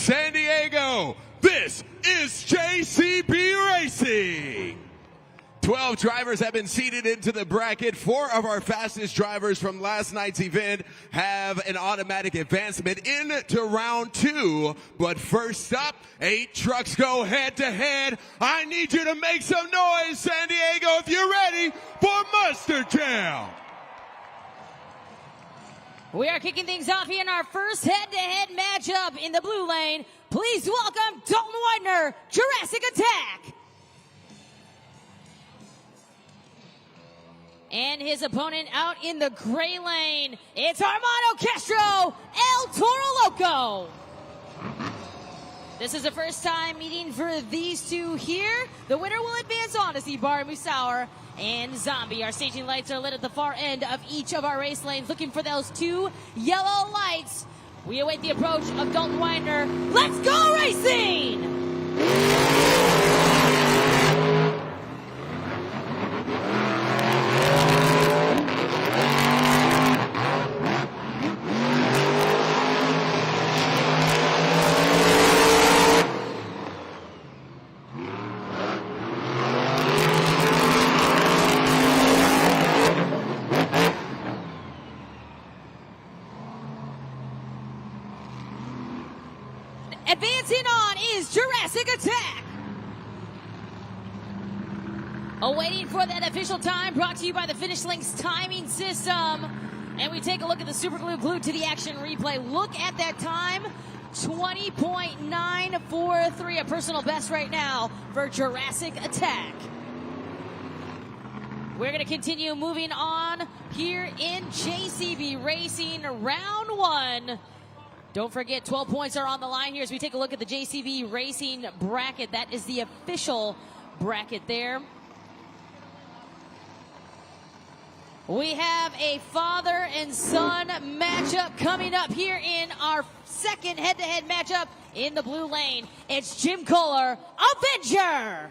San Diego, this is JCB Racing. 12 drivers have been seated into the bracket. 4 of our fastest drivers from last night's event have an automatic advancement into round 2. But first up, 8 trucks go head to head. I need you to make some noise, San Diego, if you're ready for Monster Jam. We are kicking things off here in our first head-to-head matchup in the blue lane. Please welcome Dalton Widener, Jurassic Attack. And his opponent out in the gray lane, it's Armando Castro, El Toro Loco. This is the first time meeting for these two here. The winner will advance on to see Bar Musauer and Zombie. Our staging lights are lit at the far end of each of our race lanes, looking for those 2 yellow lights. We await the approach of Dalton Widener. Let's go racing! Advancing on is Jurassic Attack. Awaiting for that official time, brought to you by the Finish Link's timing system. And we take a look at the super glue glued to the action replay. Look at that time, 20.943, a personal best right now for Jurassic Attack. We're going to continue moving on here in JCB Racing round 1. Don't forget, 12 points are on the line here as we take a look at the JCB Racing bracket. That is the official bracket there. We have a father and son matchup coming up here in our second head-to-head matchup in the blue lane. It's Jim Kohler, Avenger.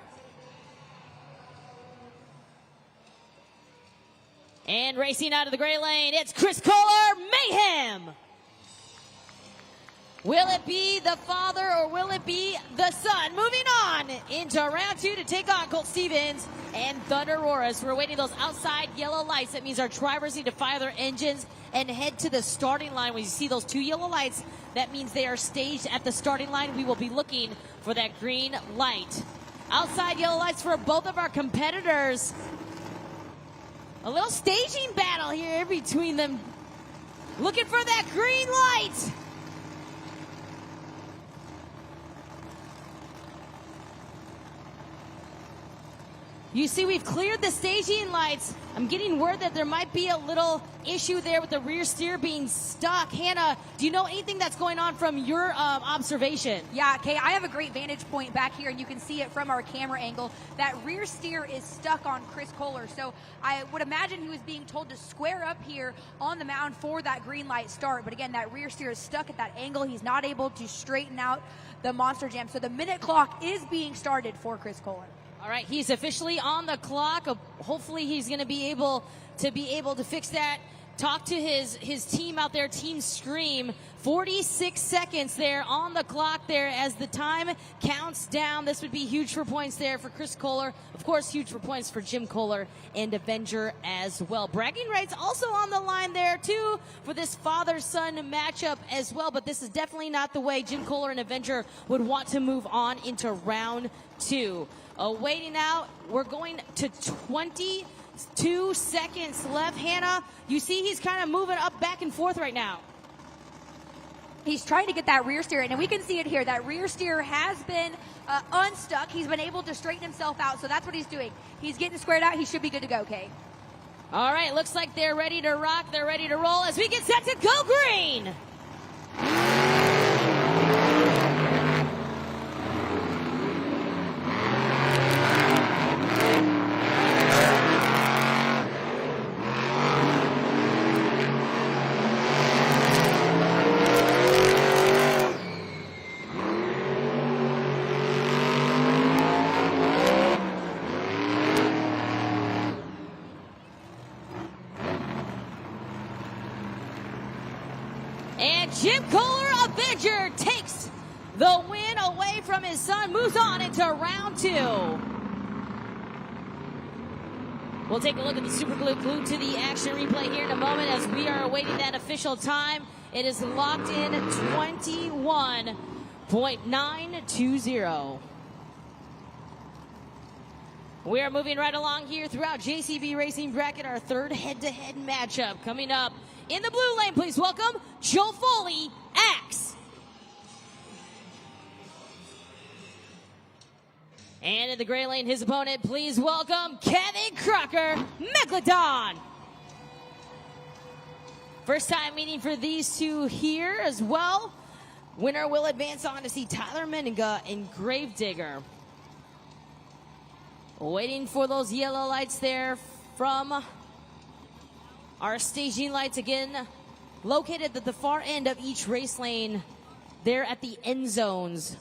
And racing out of the gray lane, it's Chris Kohler, Mayhem. Will it be the father or will it be the son? Moving on into round 2 to take on Colt Stevens and Thunder Roras. We're waiting those outside yellow lights. That means our drivers need to fire their engines and head to the starting line. When you see those 2 yellow lights, that means they are staged at the starting line. We will be looking for that green light. Outside yellow lights for both of our competitors. A little staging battle here between them. Looking for that green light. You see, we've cleared the staging lights. I'm getting word that there might be a little issue there with the rear steer being stuck. Hannah, do you know anything that's going on from your observation? Yeah, Kay, I have a great vantage point back here, and you can see it from our camera angle. That rear steer is stuck on Chris Kohler, so I would imagine he was being told to square up here on the mound for that green light start. But again, that rear steer is stuck at that angle. He's not able to straighten out the Monster Jam. So the minute clock is being started for Chris Kohler. All right, he's officially on the clock. Hopefully he's going to be able to fix that. Talk to his team out there, Team Scream. 46 seconds there on the clock there as the time counts down. This would be huge for points there for Chris Kohler. Of course, huge for points for Jim Kohler and Avenger as well. Bragging rights also on the line there, too, for this father-son matchup as well. But this is definitely not the way Jim Kohler and Avenger would want to move on into round 2. Waiting out, we're going to 22 seconds left. Hannah, you see he's kind of moving up back and forth right now. He's trying to get that rear steer in, and we can see it here. That rear steer has been unstuck. He's been able to straighten himself out, so that's what he's doing. He's getting squared out. He should be good to go, Kay. All right, looks like they're ready to rock. They're ready to roll as we get set to go green. And Jim Kohler, Avenger, takes the win away from his son, moves on into round 2. We'll take a look at the Super Glue glued to the action replay here in a moment as we are awaiting that official time. It is locked in 21.920. We are moving right along here throughout JCB Racing Bracket, our third head-to-head matchup. Coming up in the blue lane, please welcome Joe Foley, Axe. And in the gray lane, his opponent, please welcome Kevin Crocker, Megalodon. First time meeting for these two here as well. Winner will advance on to see Tyler Menninga and Gravedigger. Waiting for those yellow lights there from our staging lights, again located at the far end of each race lane there at the end zones.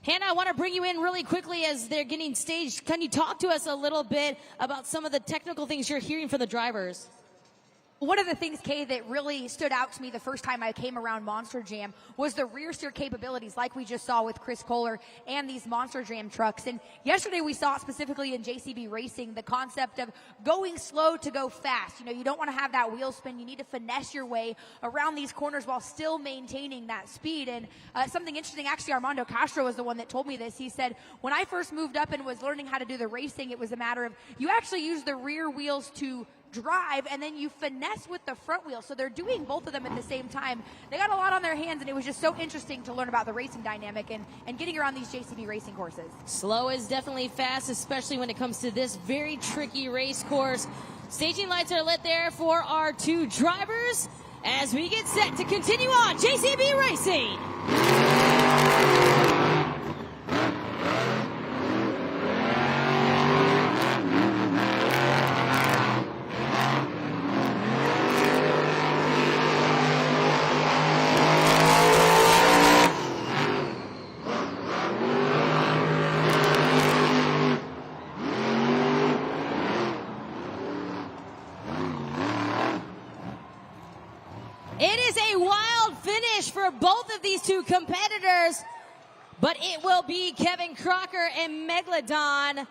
Hannah, I want to bring you in really quickly as they're getting staged. Can you talk to us a little bit about some of the technical things you're hearing from the drivers? One of the things, Kay, that really stood out to me the first time I came around Monster Jam was the rear steer capabilities, like we just saw with Chris Kohler and these Monster Jam trucks. And yesterday we saw specifically in JCB Racing the concept of going slow to go fast. You know, you don't want to have that wheel spin. You need to finesse your way around these corners while still maintaining that speed. And something interesting, actually, Armando Castro was the one that told me this. He said, when I first moved up and was learning how to do the racing, it was a matter of you actually use the rear wheels to drive and then you finesse with the front wheel, so they're doing both of them at the same time. They got a lot on their hands, and it was just so interesting to learn about the racing dynamic and getting around these JCB racing courses. Slow is definitely fast, especially when it comes to this very tricky race course. Staging lights are lit there for our two drivers as we get set to continue on JCB Racing. It is a wild finish for both of these two competitors, but it will be Kevin Crocker and Megalodon.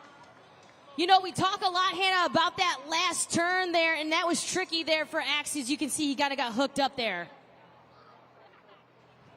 You know, we talk a lot, Hannah, about that last turn there, and that was tricky there for Axe. As you can see, he kind of got hooked up there.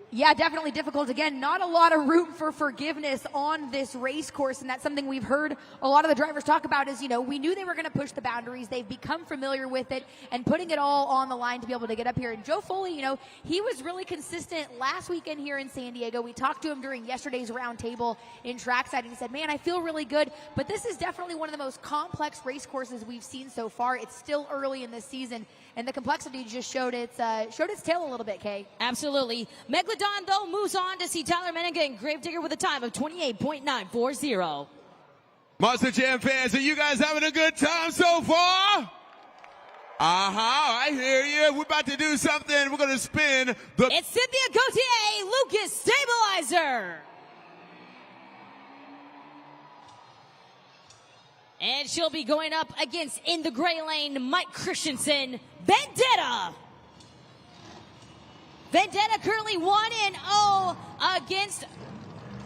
Yeah, definitely difficult. Again, not a lot of room for forgiveness on this race course, and that's something we've heard a lot of the drivers talk about is, you know, we knew they were going to push the boundaries. They've become familiar with it and putting it all on the line to be able to get up here. And Joe Foley, you know, he was really consistent last weekend here in San Diego. We talked to him during yesterday's roundtable in trackside, and he said, man, I feel really good, but this is definitely one of the most complex race courses we've seen so far. It's still early in this season, and the complexity just showed its tail a little bit, Kay. Absolutely. Megalodon, though, moves on to see Tyler Menninga and Gravedigger with a time of 28.940. Monster Jam fans, are you guys having a good time so far? I hear you. We're about to do something. We're going to spin the... It's Cynthia Gauthier, Lucas Stabilizer. And she'll be going up against, in the gray lane, Mike Christensen, Vendetta. Vendetta currently 1-0 against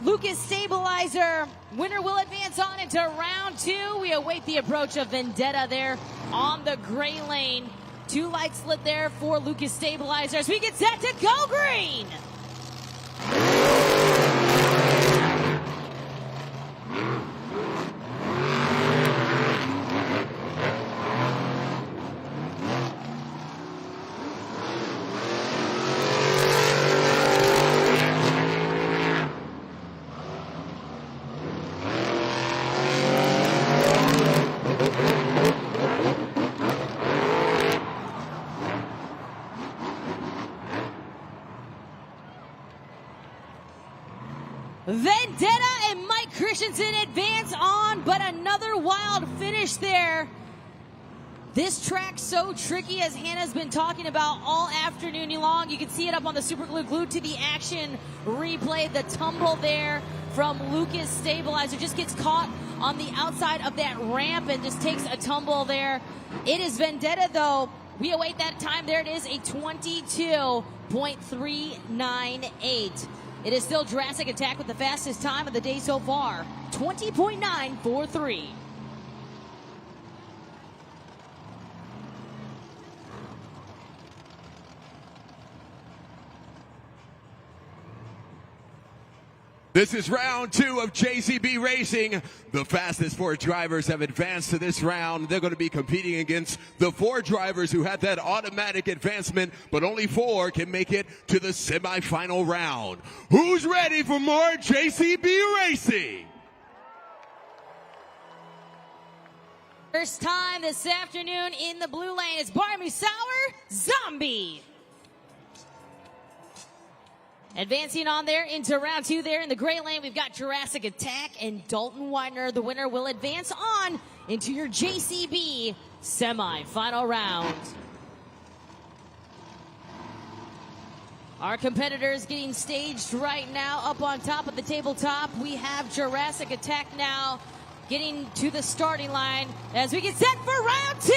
Lucas Stabilizer. Winner will advance on into round 2. We await the approach of Vendetta there on the gray lane. 2 lights lit there for Lucas Stabilizer as we get set to go green. Vendetta and Mike Christensen advance on, but another wild finish there. This track's so tricky, as Hannah's been talking about all afternoon long. You can see it up on the Super Glue glued to the action replay. The tumble there from Lucas Stabilizer just gets caught on the outside of that ramp and just takes a tumble there. It is Vendetta, though, We await that time. There it is, a 22.398. It is still Jurassic Attack with the fastest time of the day so far, 20.943. This is round 2 of JCB Racing. The fastest 4 drivers have advanced to this round. They're going to be competing against the 4 drivers who had that automatic advancement, but only 4 can make it to the semifinal round. Who's ready for more JCB Racing? First time this afternoon in the blue lane is Barmy Sour, Zombie. Advancing on there into round 2 there in the gray lane, we've got Jurassic Attack and Dalton Widener. The winner will advance on into your JCB semi-final round. Our competitors getting staged right now up on top of the tabletop. We have Jurassic Attack now getting to the starting line as we get set for round 2.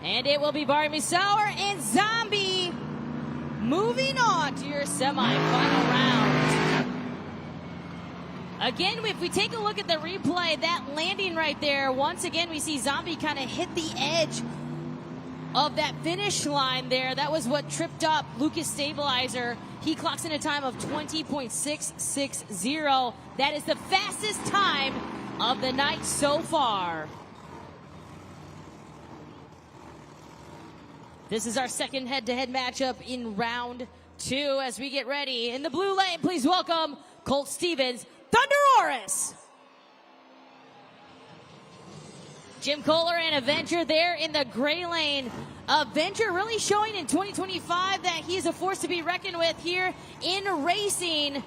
And it will be Barmy Sour and Zombie moving on to your semifinal round. Again, if we take a look at the replay, that landing right there, once again we see Zombie kind of hit the edge of that finish line there. That was what tripped up Lucas Stabilizer. He clocks in a time of 20.660. That is the fastest time of the night so far. This is our second head-to-head matchup in round 2 as we get ready. In the blue lane, please welcome Colt Stevens, Thunderoris. Jim Kohler and Avenger there in the gray lane. Avenger really showing in 2025 that he is a force to be reckoned with here in racing.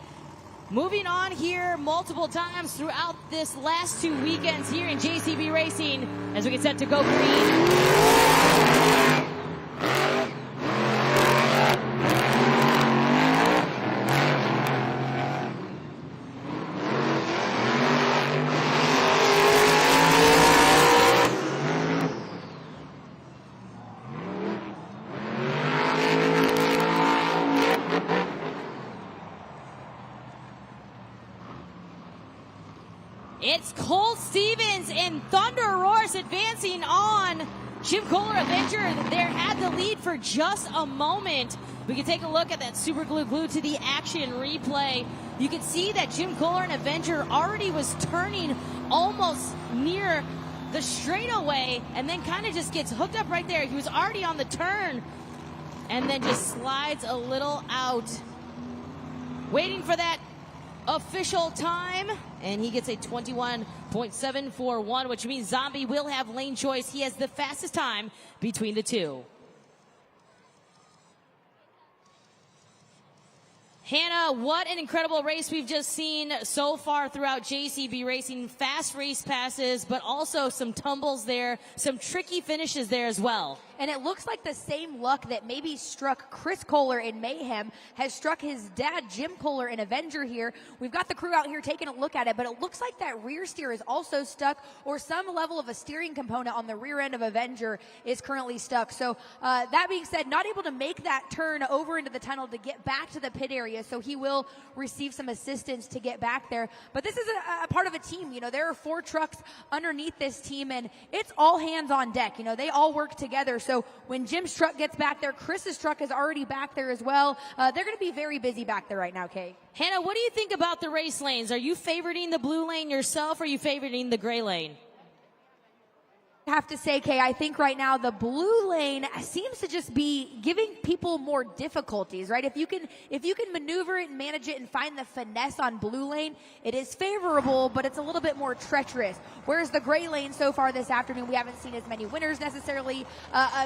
Moving on here multiple times throughout this last 2 weekends here in JCB Racing as we get set to go green. It's Colt Stevens and Thunder Roars advancing on. Jim Kohler, Avenger, there had the lead for just a moment. We can take a look at that super glue to the action replay. You can see that Jim Kohler and Avenger already was turning almost near the straightaway and then kind of just gets hooked up right there. He was already on the turn and then just slides a little out. Waiting for that official time, and he gets a 21.741, which means Zombie will have lane choice. He has the fastest time between the 2. Hannah, what an incredible race we've just seen so far throughout JCB Racing. Fast race passes, but also some tumbles there, some tricky finishes there as well. And it looks like the same luck that maybe struck Chris Kohler in Mayhem has struck his dad, Jim Kohler, in Avenger here. We've got the crew out here taking a look at it, but it looks like that rear steer is also stuck, or some level of a steering component on the rear end of Avenger is currently stuck. So that being said, not able to make that turn over into the tunnel to get back to the pit area, so he will receive some assistance to get back there. But this is a part of a team. You know, there are 4 trucks underneath this team, and it's all hands on deck. You know, they all work together. So when Jim's truck gets back there, Chris's truck is already back there as well. They're going to be very busy back there right now, Kate. Hannah, what do you think about the race lanes? Are you favoriting the blue lane yourself, or are you favoriting the gray lane? Have to say, Kay, I think right now the blue lane seems to just be giving people more difficulties, right? If you can maneuver it and manage it and find the finesse on blue lane, it is favorable, but it's a little bit more treacherous. Whereas the gray lane so far this afternoon, we haven't seen as many winners necessarily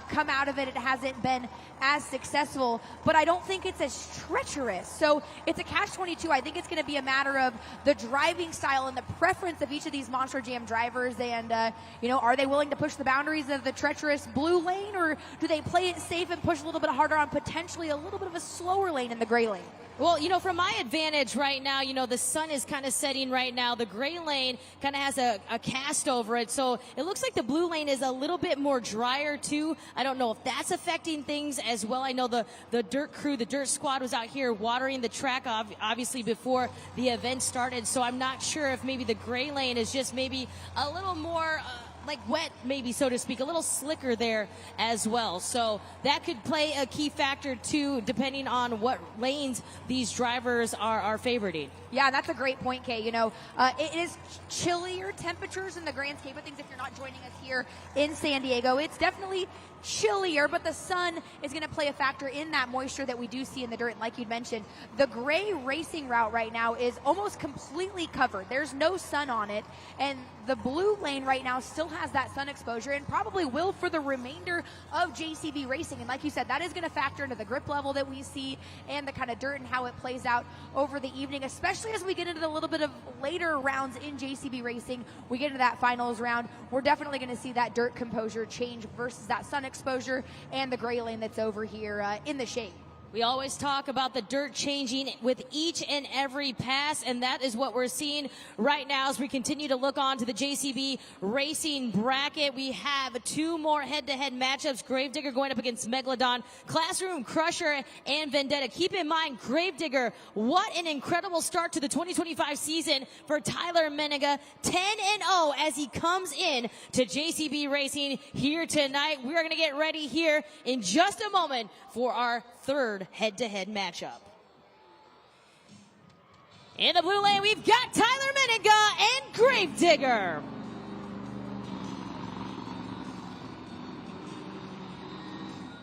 come out of it. It hasn't been as successful, but I don't think it's as treacherous. So it's a catch-22. I think it's going to be a matter of the driving style and the preference of each of these Monster Jam drivers, and are they willing to push the boundaries of the treacherous blue lane, or do they play it safe and push a little bit harder on potentially a little bit of a slower lane in the gray lane? Well, from my advantage right now, the sun is kind of setting right now. The gray lane kind of has a cast over it. So it looks like the blue lane is a little bit more drier too. I don't know if that's affecting things as well. I know the dirt crew, the dirt squad was out here watering the track obviously before the event started. So I'm not sure if maybe the gray lane is just maybe a little more like wet, maybe, so to speak, a little slicker there as well. So that could play a key factor too, depending on what lanes these drivers are favoriting. Yeah, that's a great point, Kay. It is chillier temperatures in the grand scheme of things if you're not joining us here in San Diego. It's definitely chillier, but the sun is going to play a factor in that moisture that we do see in the dirt. And like you'd mentioned, the gray racing route right now is almost completely covered. There's no sun on it, and the blue lane right now still has that sun exposure and probably will for the remainder of JCB racing. And like you said, that is going to factor into the grip level that we see and the kind of dirt and how it plays out over the evening, especially as we get into the little bit of later rounds in JCB racing. We get into that finals round, we're definitely going to see that dirt composure change versus that sun exposure and the gray lane that's over here in the shade. We always talk about the dirt changing with each and every pass, and that is what we're seeing right now as we continue to look on to the JCB racing bracket. We have two more head-to-head matchups. Gravedigger going up against Megalodon, Classroom Crusher, and Vendetta. Keep in mind, Gravedigger, what an incredible start to the 2025 season for Tyler Menninga, 10-0 as he comes in to JCB racing here tonight. We are going to get ready here in just a moment for our third head-to-head matchup. In the blue lane, we've got Tyler Menninga and Gravedigger.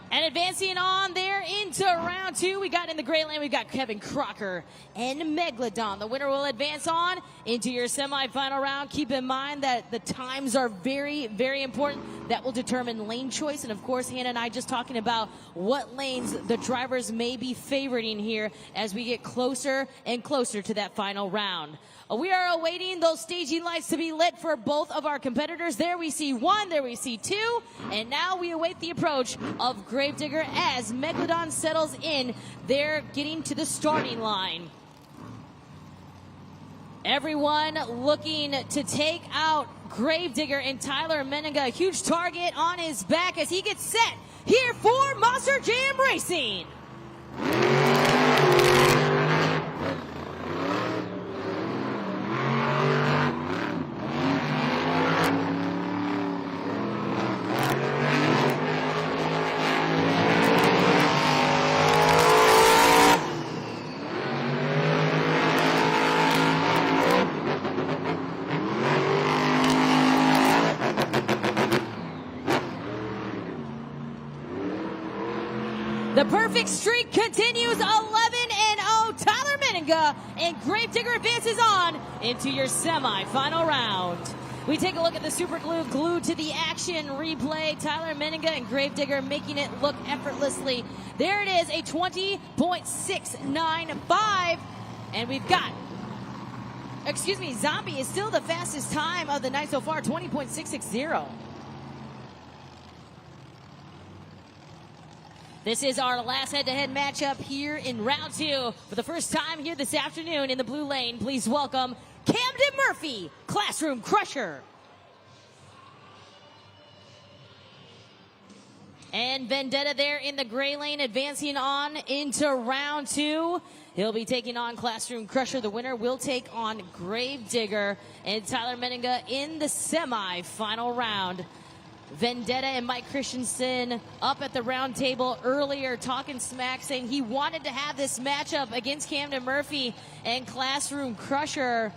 And advancing on there into round two, we got in the gray lane, we've got Kevin Crocker and Megalodon. The winner will advance on into your semifinal round. Keep in mind that the times are very, very important. That will determine lane choice. And of course, Hannah and I just talking about what lanes the drivers may be favoriting here as we get closer and closer to that final round. We are awaiting those staging lights to be lit for both of our competitors. There we see one, there we see two, and now we await the approach of Gravedigger as Megalodon settles in. They're getting to the starting line. Everyone looking to take out Gravedigger, and Tyler Menninga, a huge target on his back as he gets set here for Monster Jam Racing. The perfect streak continues, 11-0. Tyler Menninga and Gravedigger advances on into your semifinal round. We take a look at the super glue glued to the action replay. Tyler Menninga and Gravedigger making it look effortlessly. There it is, a 20.695. And we've got, Zombie is still the fastest time of the night so far, 20.660. This is our last head-to-head matchup here in round two. For the first time here this afternoon in the blue lane, please welcome Camden Murphy, Classroom Crusher. And Vendetta there in the gray lane, advancing on into round two. He'll be taking on Classroom Crusher. The winner will take on Gravedigger and Tyler Menninga in the semi-final round. Vendetta and Mike Christensen up at the round table earlier talking smack, saying he wanted to have this matchup against Camden Murphy and Classroom Crusher.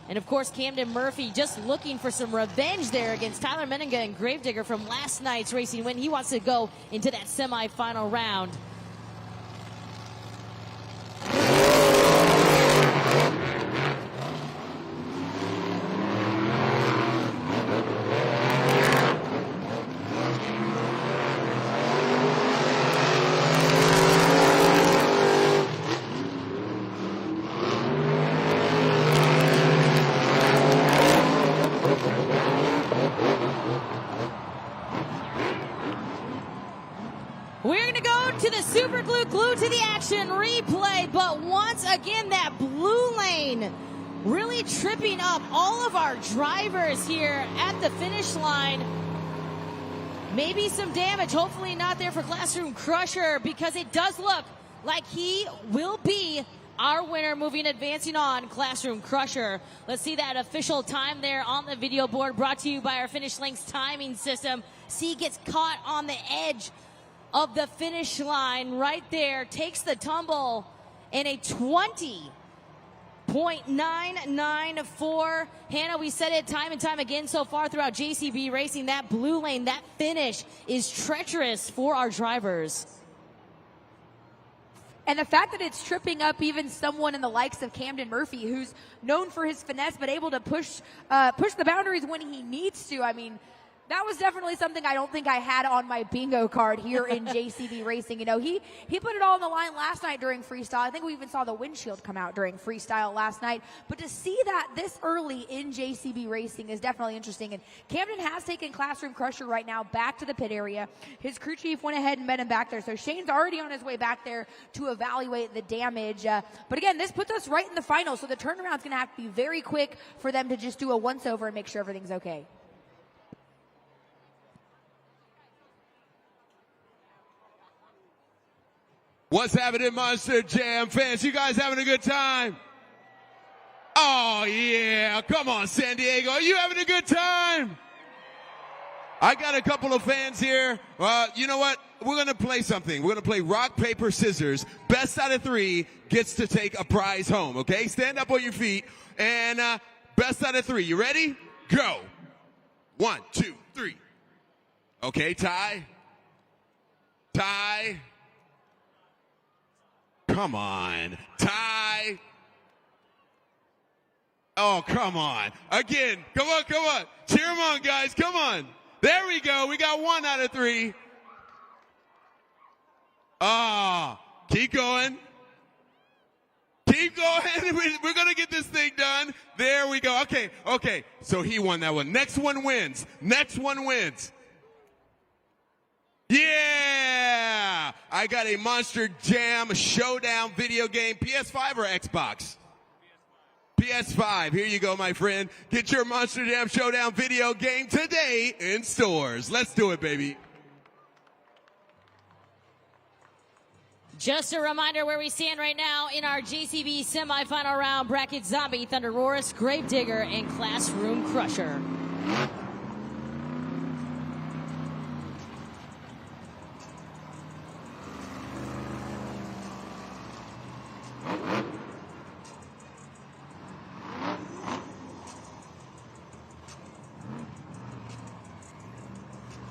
And of course, Camden Murphy just looking for some revenge there against Tyler Meninga and Gravedigger from last night's racing win. He wants to go into that semifinal round. We're going to go to the Super Glue Glue to the Action replay, but once again, that blue lane really tripping up all of our drivers here at the finish line. Maybe some damage, hopefully not there for Classroom Crusher, because it does look like he will be our winner advancing on Classroom Crusher. Let's see that official time there on the video board, brought to you by our Finish Links timing system. C gets caught on the edge of the finish line right there, takes the tumble in a 20.994. Hannah, we said it time and time again so far throughout JCB Racing, that blue lane, that finish is treacherous for our drivers. And the fact that it's tripping up even someone in the likes of Camden Murphy, who's known for his finesse, but able to push the boundaries when he needs to. I mean, that was definitely something I don't think I had on my bingo card here in JCB Racing. You know, he put it all on the line last night during Freestyle. I think we even saw the windshield come out during Freestyle last night. But to see that this early in JCB Racing is definitely interesting. And Camden has taken Classroom Crusher right now back to the pit area. His crew chief went ahead and met him back there. So Shane's already on his way back there to evaluate the damage. But again, this puts us right in the final. So the turnaround's going to have to be very quick for them to just do a once-over and make sure everything's okay. What's happening, Monster Jam fans? You guys having a good time? Oh, yeah. Come on, San Diego. Are you having a good time? I got a couple of fans here. You know what? We're going to play something. We're going to play rock, paper, scissors. Best out of 3 gets to take a prize home, okay? Stand up on your feet. And best out of 3. You ready? Go. 1, 2, 3. Okay, tie. Tie. Come on. Tie. Oh, come on. Again. Come on, come on. Cheer them on, guys. Come on. There we go. We got 1 out of 3. Keep going. Keep going. We're going to get this thing done. There we go. Okay. So he won that one. Next one wins. Next one wins. Yeah! I got a Monster Jam Showdown video game, PS5 or Xbox? PS5. Here you go, my friend. Get your Monster Jam Showdown video game today in stores. Let's do it, baby. Just a reminder where we stand right now in our JCB semifinal round bracket: Zombie, Thunder Roarus, Gravedigger, and Classroom Crusher.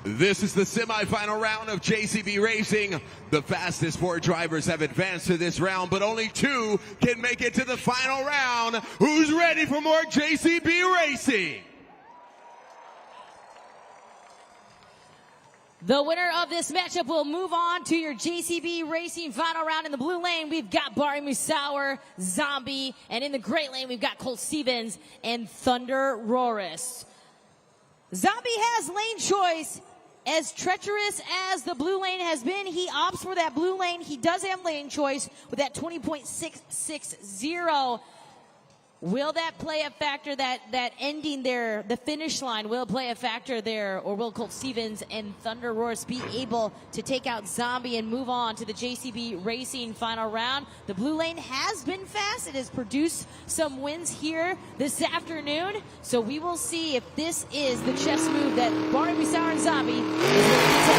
This is the semifinal round of JCB Racing. The fastest 4 drivers have advanced to this round, but only 2 can make it to the final round. Who's ready for more JCB Racing? The winner of this matchup will move on to your JCB Racing final round. In the blue lane, we've got Barry Musauer, Zombie, and in the gray lane, we've got Colt Stevens and Thunder Roarus. Zombie has lane choice. As treacherous as the blue lane has been, he opts for that blue lane. He does have lane choice with that 20.660. Will that play a factor, that ending there, the finish line, will play a factor there, or will Colt Stevens and Thunder Roarus be able to take out Zombie and move on to the JCB Racing final round? The blue lane has been fast. It has produced some wins here this afternoon, so we will see if this is the chess move that Barney Musauer and Zombie is going to take.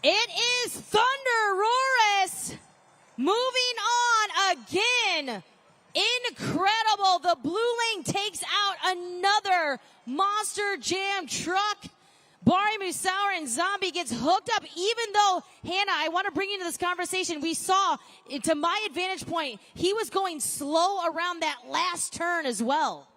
It is Thunder Roris moving on again. Incredible. The blue lane takes out another Monster Jam truck. Bari Musauer and Zombie gets hooked up, even though, Hannah, I want to bring you into this conversation. We saw, to my advantage point, he was going slow around that last turn as well.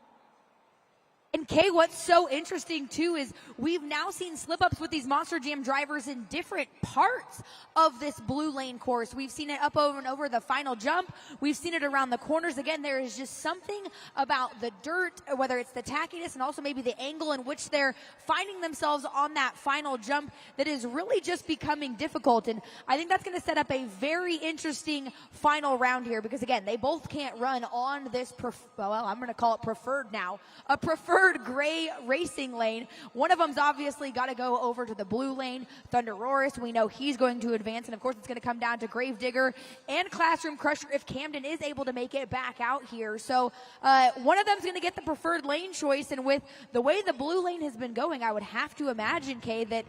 And Kay, what's so interesting too is we've now seen slip-ups with these Monster Jam drivers in different parts of this blue lane course. We've seen it up over and over the final jump. We've seen it around the corners. Again, there is just something about the dirt, whether it's the tackiness and also maybe the angle in which they're finding themselves on that final jump, that is really just becoming difficult. And I think that's going to set up a very interesting final round here, because again, they both can't run on this, well, I'm going to call it preferred now, a preferred gray racing lane. One of them's obviously got to go over to the blue lane. Thunder Roris, we know he's going to advance, and of course it's going to come down to Gravedigger and Classroom Crusher if Camden is able to make it back out here. So one of them's going to get the preferred lane choice, and with the way the blue lane has been going, I would have to imagine, Kay, that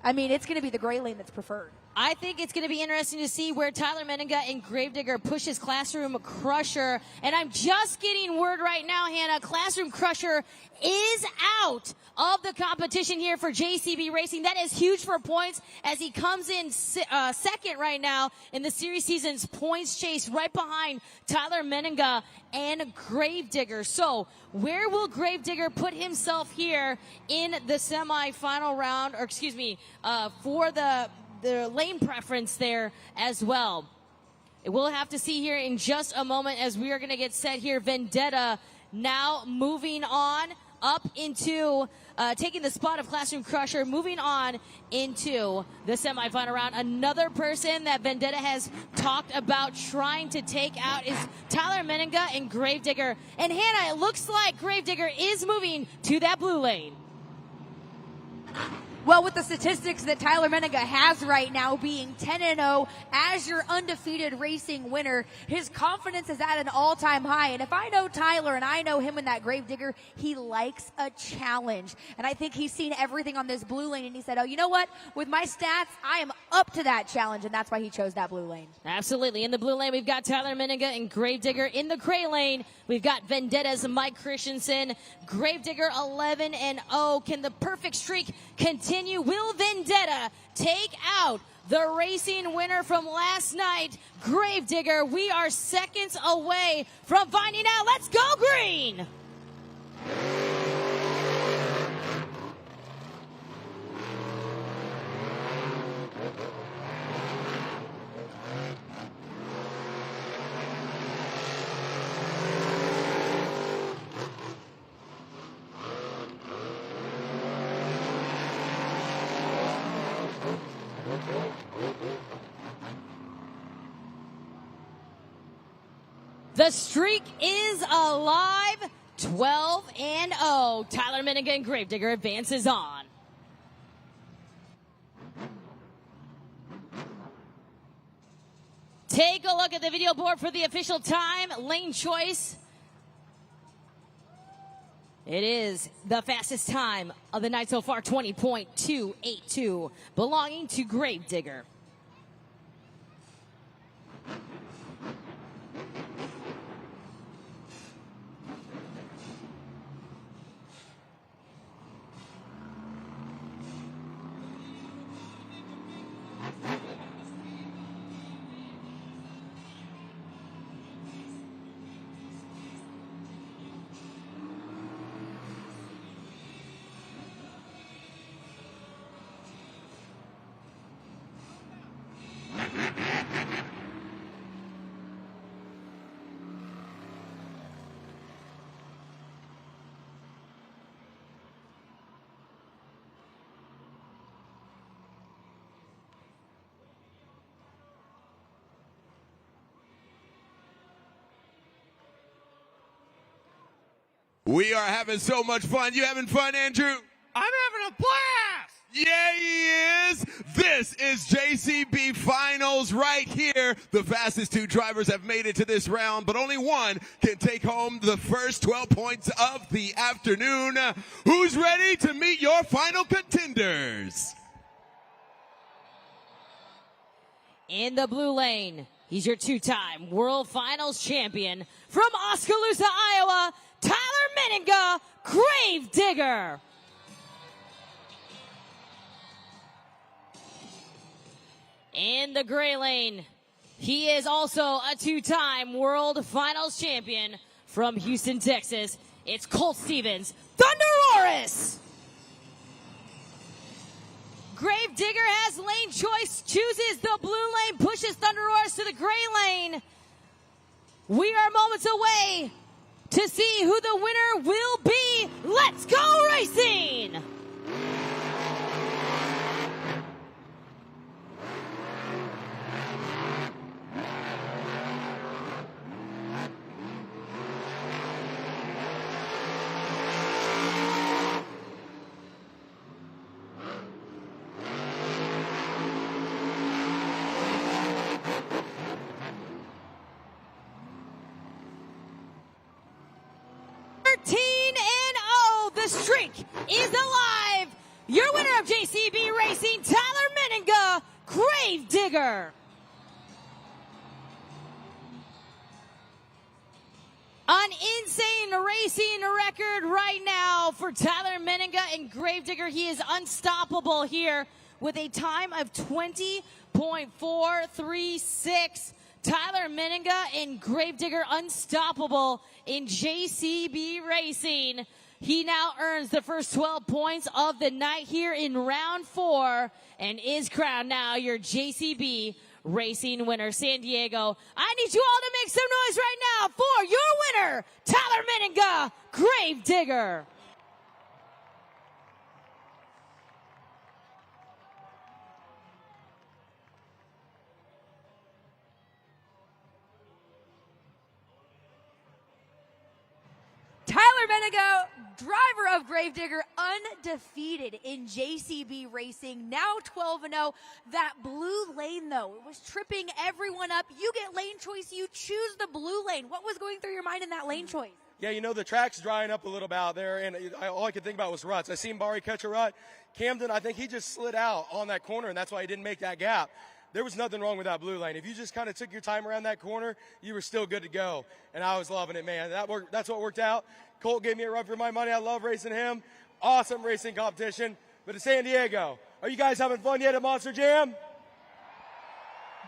it's going to be the gray lane that's preferred. I think it's going to be interesting to see where Tyler Meninga and Gravedigger pushes Classroom Crusher. And I'm just getting word right now, Hannah, Classroom Crusher is out of the competition here for JCB Racing. That is huge for points, as he comes in second right now in the series season's points chase, right behind Tyler Meninga and Gravedigger. So where will Gravedigger put himself here in the semifinal round, or excuse me, for the lane preference there as well? We'll have to see here in just a moment, as we are going to get set here. Vendetta now moving on up into taking the spot of Classroom Crusher, moving on into the semifinal round. Another person that Vendetta has talked about trying to take out is Tyler Meninga and Gravedigger. And Hannah, it looks like Gravedigger is moving to that blue lane. Well, with the statistics that Tyler Meninga has right now, being 10-0 as your undefeated racing winner, his confidence is at an all-time high. And if I know Tyler and I know him in that Gravedigger, he likes a challenge. And I think he's seen everything on this blue lane, and he said, oh, you know what? With my stats, I am up to that challenge, and that's why he chose that blue lane. Absolutely. In the blue lane, we've got Tyler Meninga and Gravedigger. In the gray lane, we've got Vendetta's Mike Christensen. Gravedigger 11-0. Can the perfect streak continue? Will Vendetta take out the racing winner from last night, Gravedigger? We are seconds away from finding out. Let's go green! The streak is alive, 12-0. Tyler Meninga and Gravedigger advances on. Take a look at the video board for the official time, lane choice. It is the fastest time of the night so far, 20.282, belonging to Gravedigger. We are having so much fun. You having fun, Andrew? I'm having a blast! Yeah, he is. This is JCB Finals right here. The fastest two drivers have made it to this round, but only one can take home the first 12 points of the afternoon. Who's ready to meet your final contenders? In the blue lane, he's your two-time World Finals champion from Oskaloosa, Iowa, Tyler Menninga, Grave Digger. In the gray lane, he is also a two-time World Finals champion from Houston, Texas. It's Colt Stevens, Thunderoris. Grave Digger has lane choice, chooses the blue lane, pushes Thunderoris to the gray lane. We are moments away to see who the winner will be. Let's go racing! The streak is alive. Your winner of JCB Racing, Tyler Menninga, Grave Digger. An insane racing record right now for Tyler Menninga and Grave Digger. He is unstoppable here with a time of 20.436. Tyler Menninga and Grave Digger unstoppable in JCB Racing. He now earns the first 12 points of the night here in round 4 and is crowned now your JCB Racing winner. San Diego, I need you all to make some noise right now for your winner, Tyler Menninga, Grave Digger. Tyler Menninga, driver of Grave Digger, undefeated in JCB Racing, now 12-0. That blue lane, though, it was tripping everyone up. You get lane choice, you choose the blue lane. What was going through your mind in that lane choice? Yeah, you know, the track's drying up a little bit out there, and all I could think about was ruts. I seen Bari catch a rut. Camden, I think he just slid out on that corner, and that's why he didn't make that gap. There was nothing wrong with that blue lane. If you just kind of took your time around that corner, you were still good to go. And I was loving it, man. That's what worked out. Colt gave me a run for my money. I love racing him. Awesome racing competition. But to San Diego, are you guys having fun yet at Monster Jam?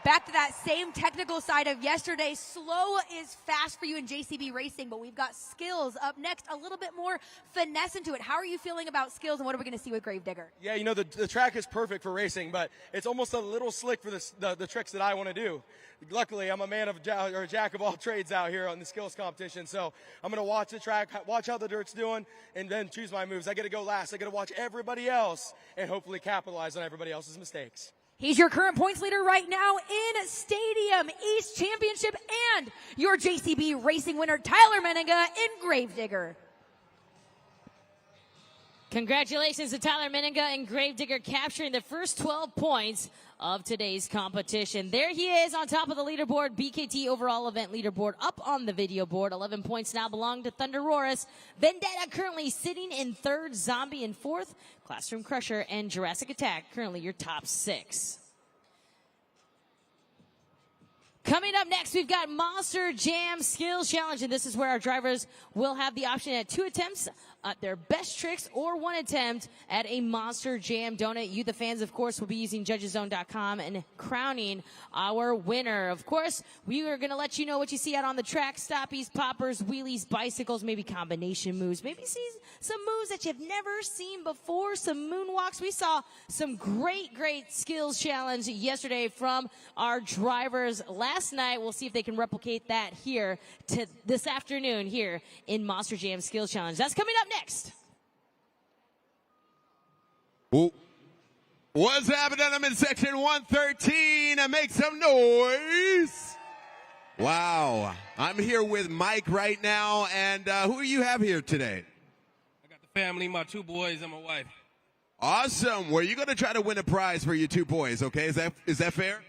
Back to that same technical side of yesterday. Slow is fast for you in JCB Racing, but we've got skills up next, a little bit more finesse into it. How are you feeling about skills, and what are we going to see with Grave Digger? Yeah, you know, the track is perfect for racing, but it's almost a little slick for the tricks that I want to do. Luckily, I'm a man of or a jack of all trades out here on the skills competition, so I'm going to watch the track, watch how the dirt's doing, and then choose my moves. I get to go last. I get to watch everybody else and hopefully capitalize on everybody else's mistakes. He's your current points leader right now in Stadium East Championship, and your JCB Racing winner, Tyler Menninga in Grave Digger. Congratulations to Tyler Menninga and Grave Digger capturing the first 12 points of today's competition. There he is on top of the leaderboard, BKT overall event leaderboard up on the video board. 11 points now belong to Thunderoris. Vendetta currently sitting in 3rd, Zombie in 4th, Classroom Crusher and Jurassic Attack currently your top 6. Coming up next, we've got Monster Jam Skills Challenge, and this is where our drivers will have the option at 2 attempts at their best tricks or 1 attempt at a Monster Jam donut. You, the fans, of course, will be using judgeszone.com and crowning our winner. Of course, we are going to let you know what you see out on the track: stoppies, poppers, wheelies, bicycles, maybe combination moves, maybe see some moves that you've never seen before, some moonwalks. We saw some great skills challenge yesterday from our drivers last night. We'll see if they can replicate that here this afternoon here in Monster Jam Skills Challenge. That's coming up next. Ooh. What's happening? I'm in section 113 and make some noise. Wow. I'm here with Mike right now. And who do you have here today? I got the family, my 2 boys, and my wife. Awesome. Well, you're going to try to win a prize for your 2 boys, okay? Is that fair?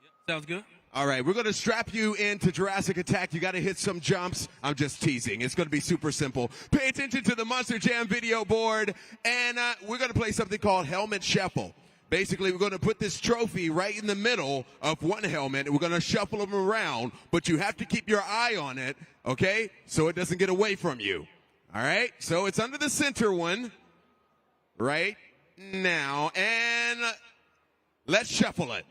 Yep, sounds good. All right, we're going to strap you into Jurassic Attack. You got to hit some jumps. I'm just teasing. It's going to be super simple. Pay attention to the Monster Jam video board, and we're going to play something called Helmet Shuffle. Basically, we're going to put this trophy right in the middle of one helmet, and we're going to shuffle them around, but you have to keep your eye on it, okay, so it doesn't get away from you. All right? So it's under the center one right now, and let's shuffle it.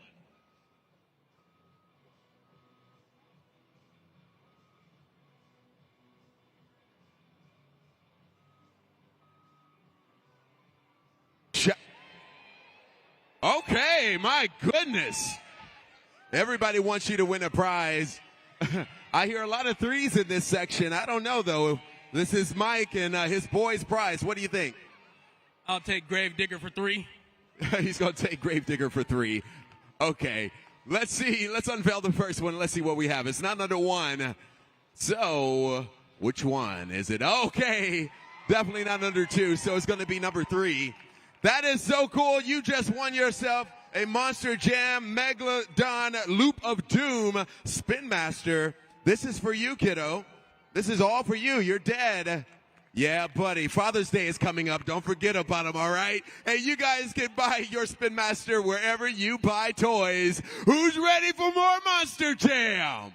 Okay, my goodness. Everybody wants you to win a prize. I hear a lot of threes in this section. I don't know, though. This is Mike and his boys' prize. What do you think? I'll take Gravedigger for 3. He's going to take Gravedigger for 3. Okay, let's see. Let's unveil the first one. Let's see what we have. It's not under 1. So, which one is it? Okay, definitely not under 2, so it's going to be number 3. That is so cool. You just won yourself a Monster Jam Megalodon Loop of Doom Spin Master. This is for you, kiddo. This is all for you. You're dead. Yeah, buddy. Father's Day is coming up. Don't forget about him, all right? Hey, you guys can buy your Spin Master wherever you buy toys. Who's ready for more Monster Jam?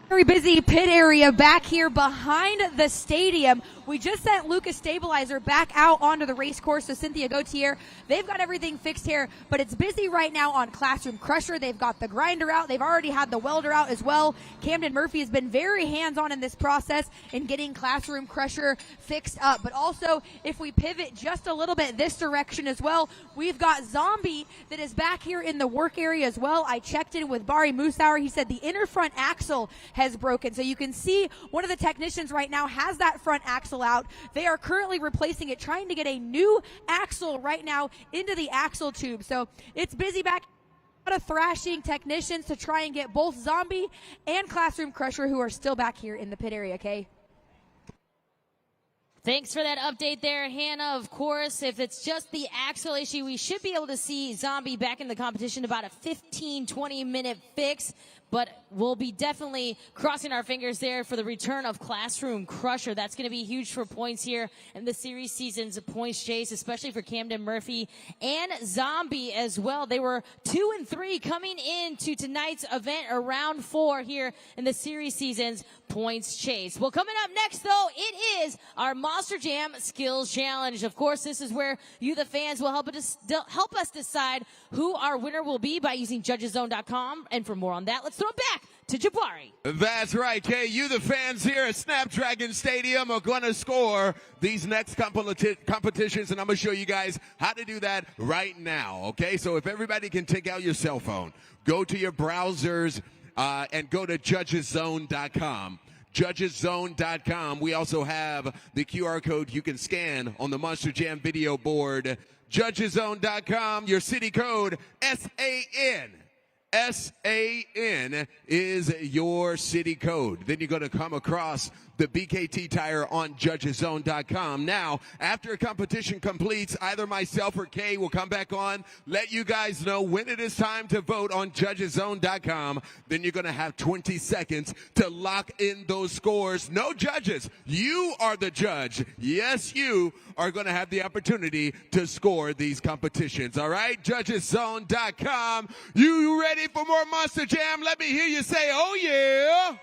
Very busy pit area back here behind the stadium. We just sent Lucas Stabilizer back out onto the race course, so Cynthia Gautier, they've got everything fixed here, but it's busy right now on Classroom Crusher. They've got the grinder out. They've already had the welder out as well. Camden Murphy has been very hands-on in this process in getting Classroom Crusher fixed up. But also, if we pivot just a little bit this direction as well, we've got Zombie that is back here in the work area as well. I checked in with Bari Moosauer. He said the inner front axle has broken. So you can see one of the technicians right now has that front axle out. They are currently replacing it, trying to get a new axle right now into the axle tube. So it's busy back. A lot of thrashing technicians to try and get both Zombie and Classroom Crusher, who are still back here in the pit area, okay? Thanks for that update there, Hannah. Of course, if it's just the axle issue, we should be able to see Zombie back in the competition, about a 15-20 minute fix. But we'll be definitely crossing our fingers there for the return of Classroom Crusher. That's going to be huge for points here in the series season's points chase, especially for Camden Murphy and Zombie as well. They were 2 and 3 coming into tonight's event, or round 4 here in the series season's points chase. Well, coming up next, though, it is our Monster Jam Skills Challenge. Of course, this is where you, the fans, will help us decide who our winner will be by using judgeszone.com. And for more on that, let's throw it back to Jabari. That's right, Kay. You, the fans here at Snapdragon Stadium, are going to score these next competitions, and I'm going to show you guys how to do that right now, okay? So if everybody can take out your cell phone, go to your browsers, and go to judgeszone.com. Judgeszone.com. We also have the QR code you can scan on the Monster Jam video board. Judgeszone.com, your city code, SAN. SAN is your city code. Then you're going to come across the BKT tire on judgeszone.com. Now, after a competition completes, either myself or Kay will come back on, let you guys know when it is time to vote on judgeszone.com. Then you're going to have 20 seconds to lock in those scores. No judges. You are the judge. Yes, you are going to have the opportunity to score these competitions. All right? Judgeszone.com. You ready for more Monster Jam? Let me hear you say, oh, yeah.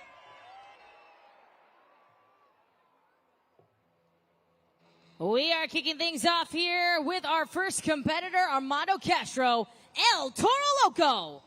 We are kicking things off here with our first competitor, Armando Castro, El Toro Loco.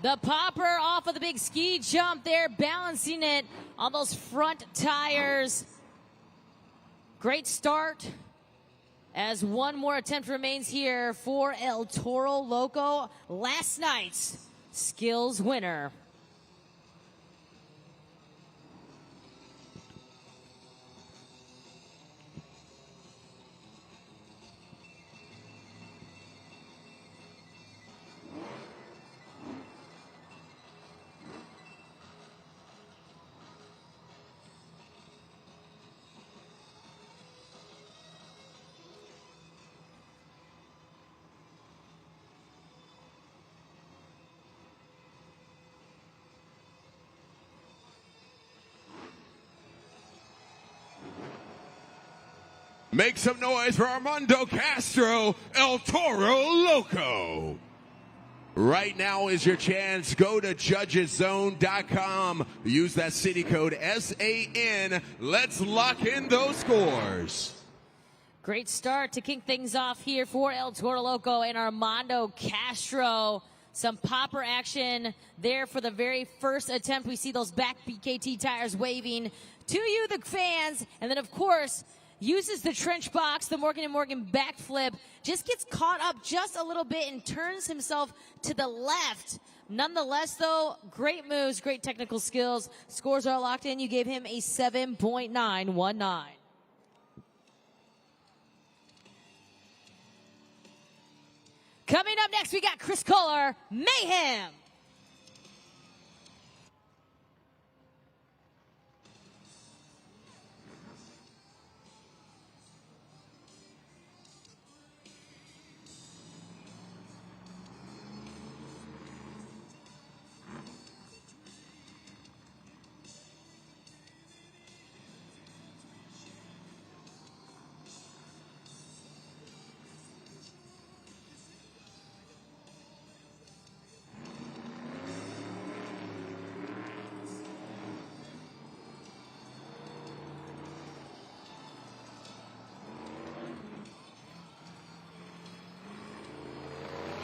The popper off of the big ski jump there, balancing it on those front tires. Great start as one more attempt remains here for El Toro Loco, last night's skills winner. Make some noise for Armando Castro, El Toro Loco. Right now is your chance. Go to judgeszone.com. Use that city code SAN. Let's lock in those scores. Great start to kick things off here for El Toro Loco and Armando Castro. Some popper action there for the very first attempt. We see those back BKT tires waving to you, the fans. And then, of course, uses the trench box, the Morgan & Morgan backflip, just gets caught up just a little bit and turns himself to the left. Nonetheless, though, great moves, great technical skills. Scores are locked in. You gave him a 7.919. Coming up next, we got Chris Kohler, Mayhem.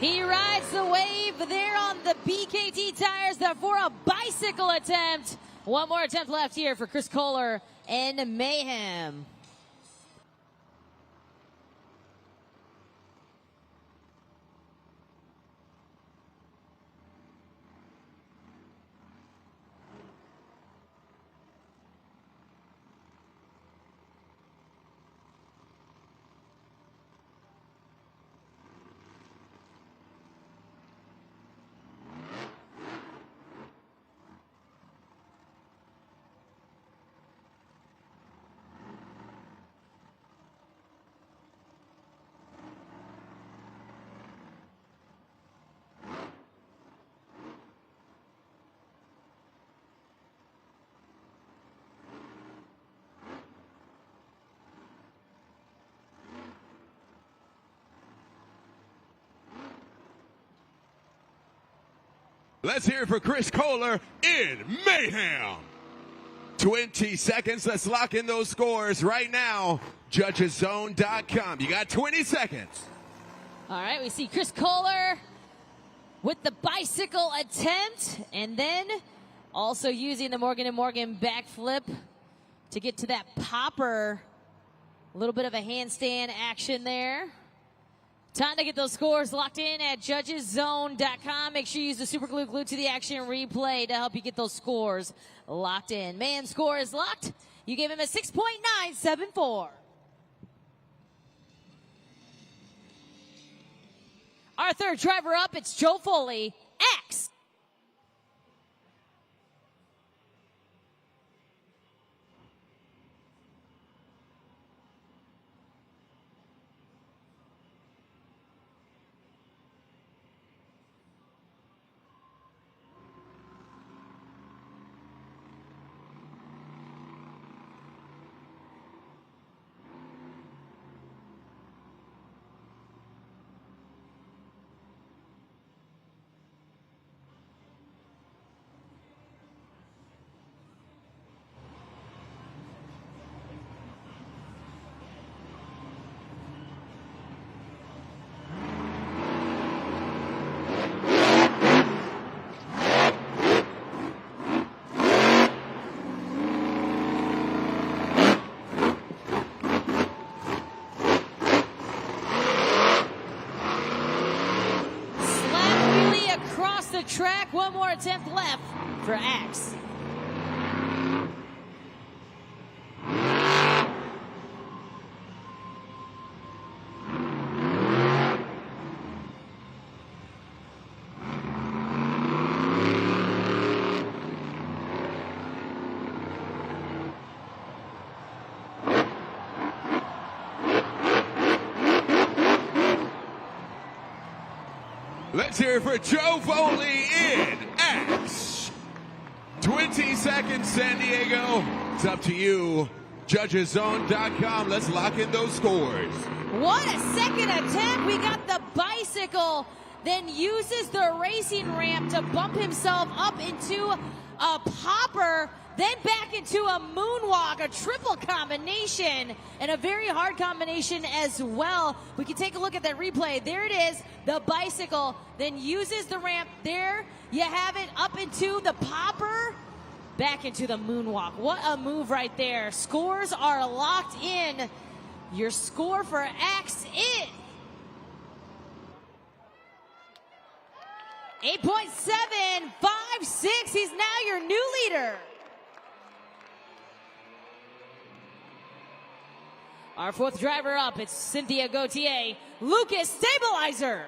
He rides the wave there on the BKT tires for a bicycle attempt. One more attempt left here for Chris Kohler and Mayhem. Let's hear it for Chris Kohler in Mayhem. 20 seconds. Let's lock in those scores right now. Judgeszone.com. You got 20 seconds. All right, we see Chris Kohler with the bicycle attempt, and then also using the Morgan & Morgan backflip to get to that popper. A little bit of a handstand action there. Time to get those scores locked in at judgeszone.com. Make sure you use the super glue glued to the action replay to help you get those scores locked in. Man, score is locked. You gave him a 6.974. Our third driver up, it's Joe Foley, X. more attempt left for Axe. Let's hear it for Joe Foley in Axe. 20 seconds, San Diego. It's up to you. Judgeszone.com. Let's lock in those scores. What a second attempt. We got the bicycle, then uses the racing ramp to bump himself up into a popper, then back into a moonwalk, a triple combination, and a very hard combination as well. We can take a look at that replay. There it is, the bicycle, then uses the ramp. There you have it, up into the popper, back into the moonwalk. What a move right there. Scores are locked in. Your score for Axe is 8.756. He's now your new leader. Our fourth driver up, it's Cynthia Gauthier, Lucas Stabilizer.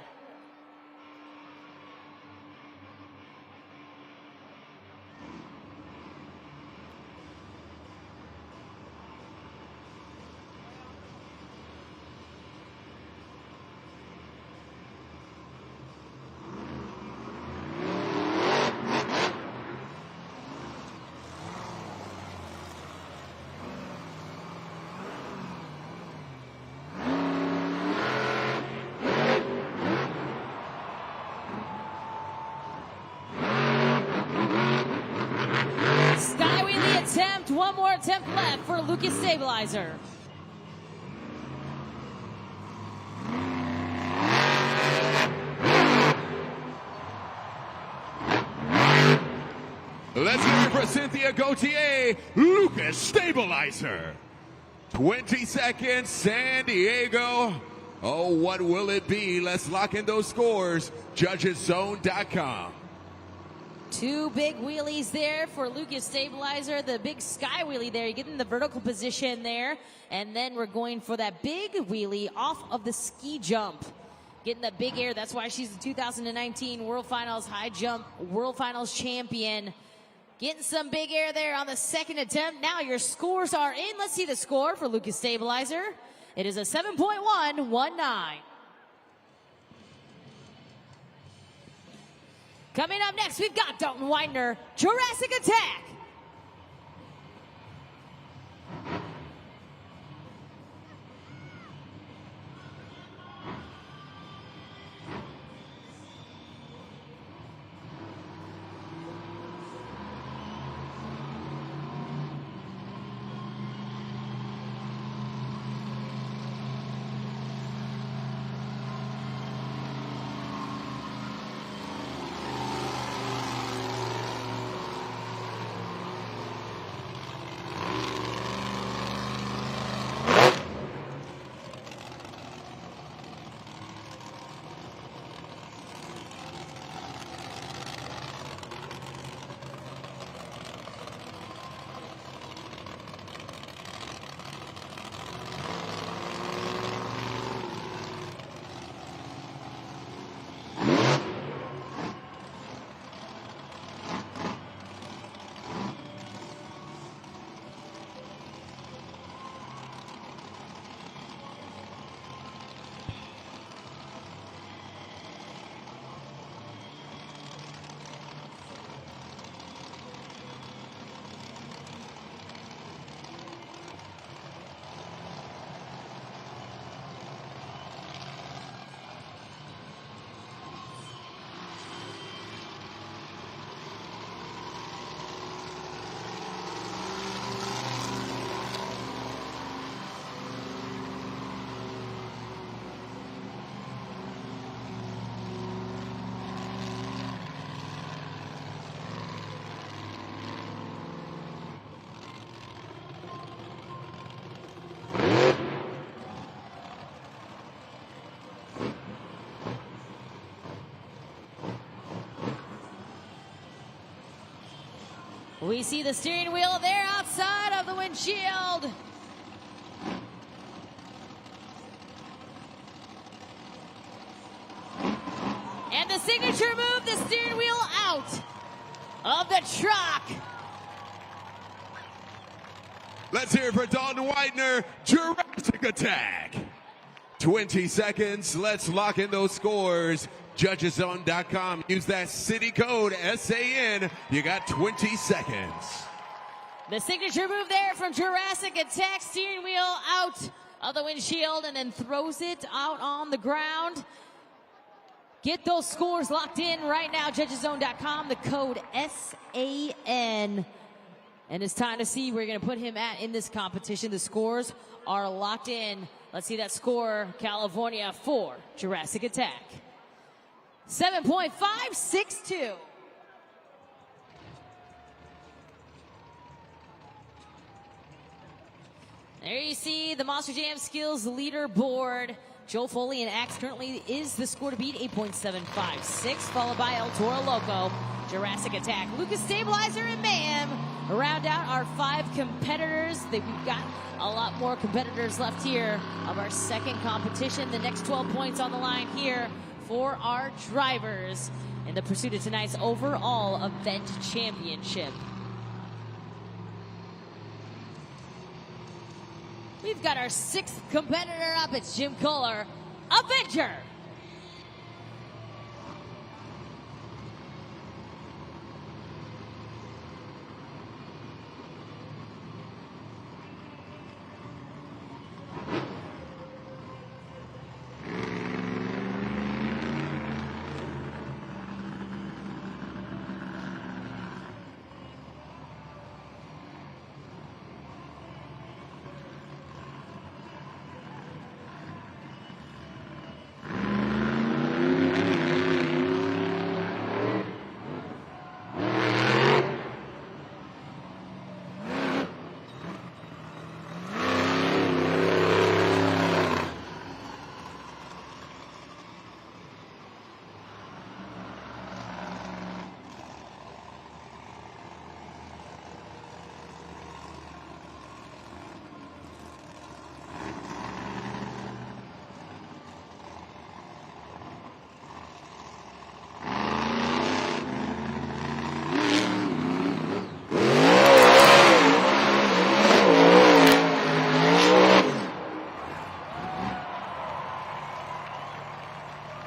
One more attempt left for Lucas Stabilizer. Let's hear it for Cynthia Gauthier, Lucas Stabilizer. 20 seconds, San Diego. Oh, what will it be? Let's lock in those scores. Judgeszone.com. Two big wheelies there for Lucas Stabilizer. The big sky wheelie there. You get in the vertical position there. And then we're going for that big wheelie off of the ski jump. Getting the big air. That's why she's the 2019 World Finals High Jump World Finals champion. Getting some big air there on the second attempt. Now your scores are in. Let's see the score for Lucas Stabilizer. It is a 7.119. Coming up next, we've got Dalton Widener, Jurassic Attack. We see the steering wheel there outside of the windshield. And the signature move, the steering wheel out of the truck. Let's hear it for Dalton Whitener, Jurassic Attack. 20 seconds. Let's lock in those scores. Judgeszone.com. Use that city code SAN. You got 20 seconds. The signature move there from Jurassic Attack. Steering wheel out of the windshield and then throws it out on the ground. Get those scores locked in right now. Judgeszone.com. The code SAN. And it's time to see where you're going to put him at in this competition. The scores are locked in. Let's see that score, California for Jurassic Attack. 7.562. There you see the Monster Jam Skills leaderboard. Joe Foley and Axe currently is the score to beat, 8.756, followed by El Toro Loco, Jurassic Attack, Lucas Stabilizer, and Mayhem. Round out our 5 competitors. We've got a lot more competitors left here of our second competition. The next 12 points on the line here for our drivers in the pursuit of tonight's overall event championship. We've got our 6th competitor up. It's Jim Kohler, Avenger.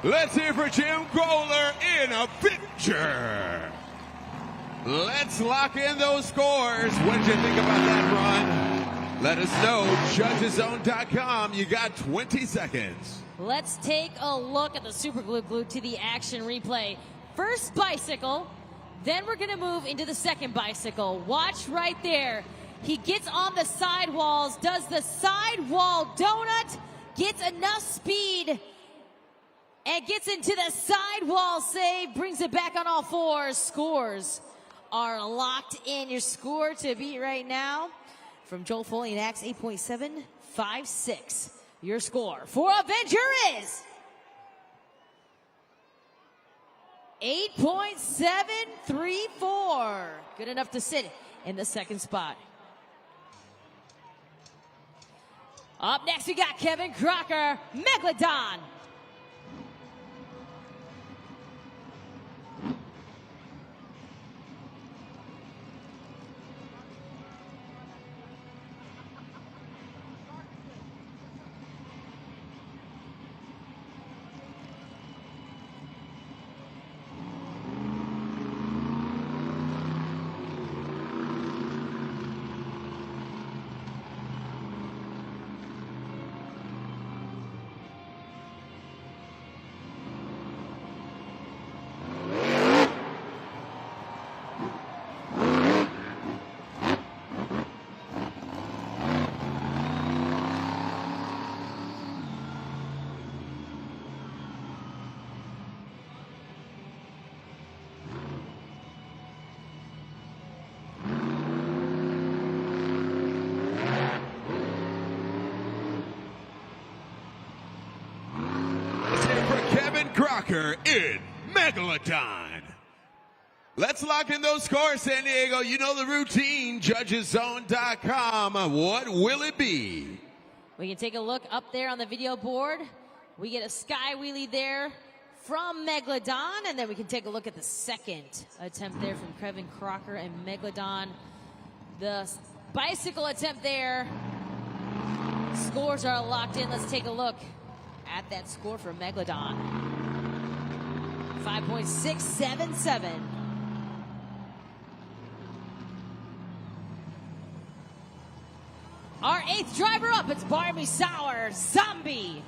Let's hear for Jim Kohler in Avenger. Let's lock in those scores. What did you think about that run? Let us know. Judgeszone.com. You got 20 seconds. Let's take a look at the Super Glue glued to the action replay. First bicycle, then we're going to move into the second bicycle. Watch right there. He gets on the sidewalls, does the sidewall donut, gets enough speed, and gets into the sidewall save, brings it back on all fours. Scores are locked in. Your score to beat right now from Joel Foley and Axe, 8.756. Your score for Avenger is 8.734. Good enough to sit in the second spot. Up next, we got Kevin Crocker, Megalodon. Crocker in Megalodon. Let's lock in those scores, San Diego. You know the routine, judgeszone.com. What will it be? We can take a look up there on the video board. We get a sky wheelie there from Megalodon, and then we can take a look at the second attempt there from Kevin Crocker and Megalodon. The bicycle attempt there. Scores are locked in. Let's take a look at that score for Megalodon. 5.677. Our 8th driver up, it's Barbie Sauer, Zombie.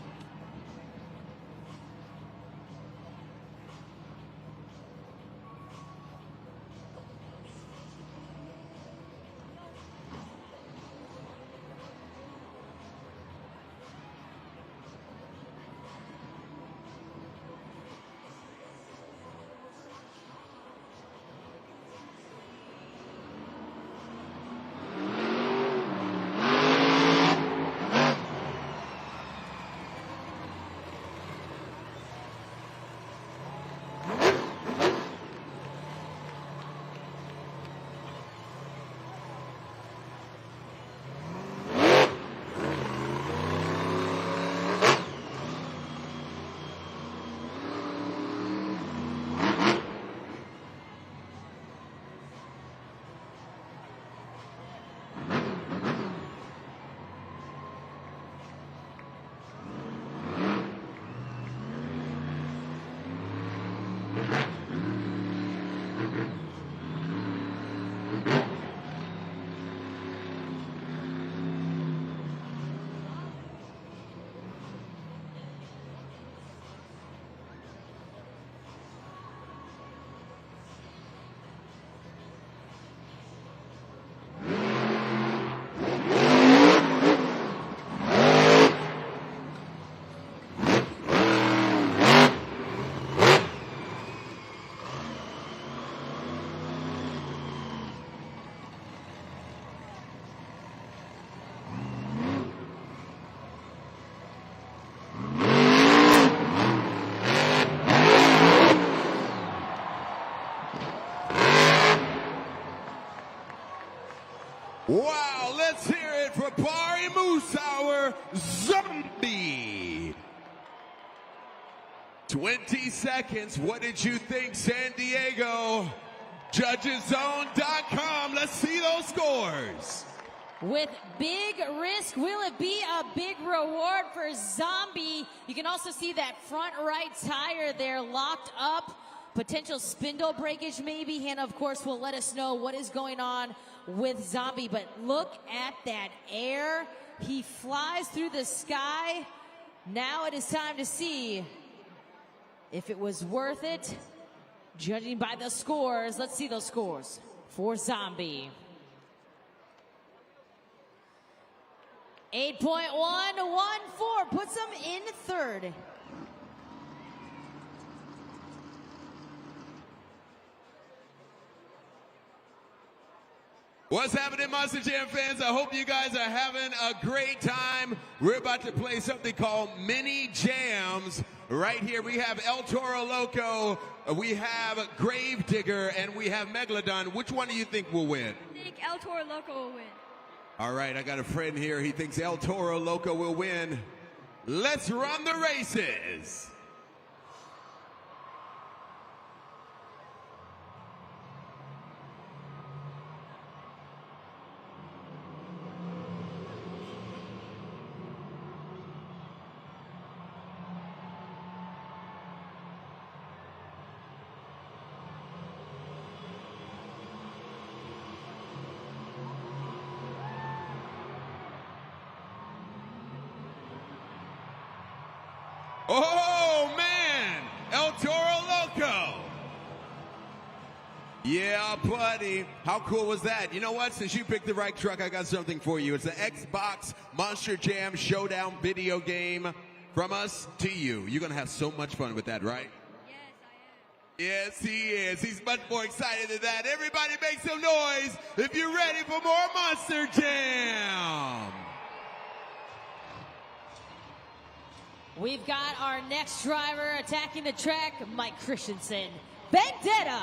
Wow, let's hear it for Bari Musauer, Zombie. 20 seconds. What did you think, San Diego? Judgeszone.com. Let's see those scores. With big risk, will it be a big reward for Zombie? You can also see that front right tire there locked up. Potential spindle breakage maybe. Hannah, of course, will let us know what is going on with Zombie. But look at that air. He flies through the sky. Now it is time to see if it was worth it. Judging by the scores, let's see those scores for Zombie. 8.114 puts him in third. What's happening, Monster Jam fans? I hope you guys are having a great time. We're about to play something called Mini Jams. Right here we have El Toro Loco, we have Grave Digger, and we have Megalodon. Which one do you think will win? I think El Toro Loco will win. All right, I got a friend here. He thinks El Toro Loco will win. Let's run the races. Oh, man! El Toro Loco! Yeah, buddy. How cool was that? You know what? Since you picked the right truck, I got something for you. It's the Xbox Monster Jam Showdown video game from us to you. You're going to have so much fun with that, right? Yes, I am. Yes, he is. He's much more excited than that. Everybody make some noise if you're ready for more Monster Jam! We've got our next driver attacking the track, Mike Christensen, Vendetta.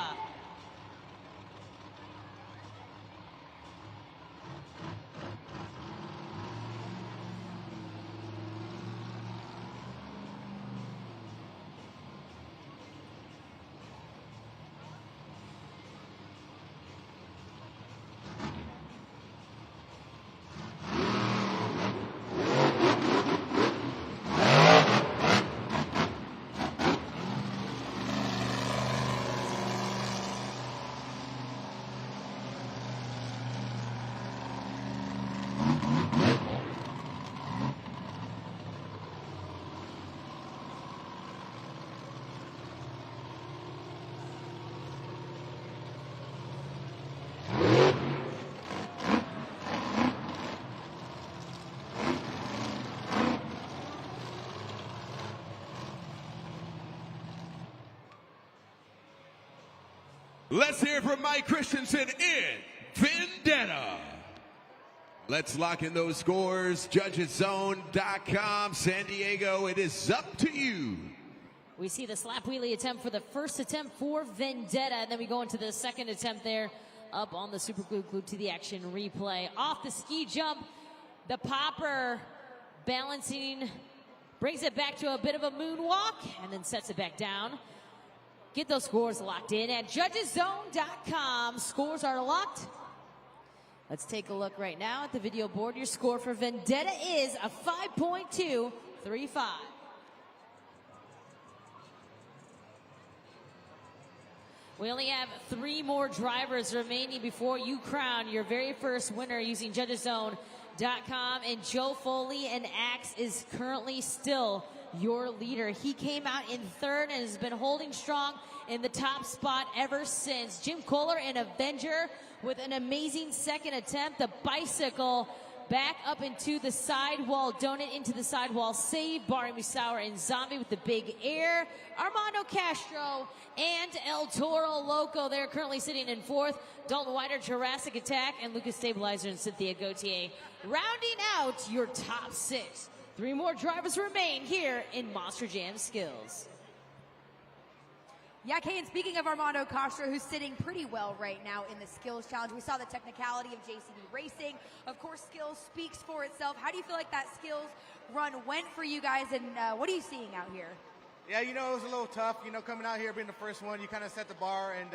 Let's hear it from Mike Christensen in Vendetta. Let's lock in those scores. JudgesZone.com. San Diego, it is up to you. We see the slap wheelie attempt for the first attempt for Vendetta, and then we go into the second attempt there up on the super glue, glued to the action replay. Off the ski jump, the popper balancing, brings it back to a bit of a moonwalk, and then sets it back down. Get those scores locked in at JudgesZone.com. Scores are locked. Let's take a look right now at the video board. Your score for Vendetta is a 5.235. We only have 3 more drivers remaining before you crown your very first winner using JudgesZone.com. And Joe Foley and Axe is currently still your leader. He came out in 3rd and has been holding strong in the top spot ever since. Jim Kohler and Avenger with an amazing second attempt. The bicycle back up into the sidewall, donut into the sidewall save. Barry Musauer and Zombie with the big air. Armando Castro and El Toro Loco, they're currently sitting in 4th. Dalton Whiter, Jurassic Attack, and Lucas Stabilizer and Cynthia Gauthier rounding out your top 6. 3 more drivers remain here in Monster Jam Skills. Yeah, Kay, and speaking of Armando Castro, who's sitting pretty well right now in the Skills Challenge, we saw the technicality of JCB Racing. Of course, Skills speaks for itself. How do you feel like that Skills run went for you guys, and what are you seeing out here? Yeah, you know, it was a little tough, you know, coming out here being the first one. You kind of set the bar, and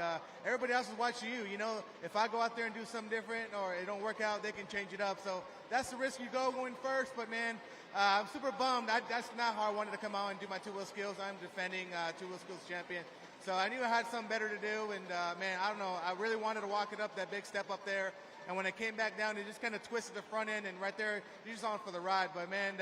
everybody else is watching you. You know, if I go out there and do something different or it don't work out, they can change it up. So that's the risk you go going first. But, man, I'm super bummed. That's not how I wanted to come out and do my two-wheel skills. I'm defending two-wheel skills champion. So I knew I had something better to do, and, man, I don't know. I really wanted to walk it up, that big step up there. And when it came back down, it just kind of twisted the front end, and right there, you're just on for the ride. But, man,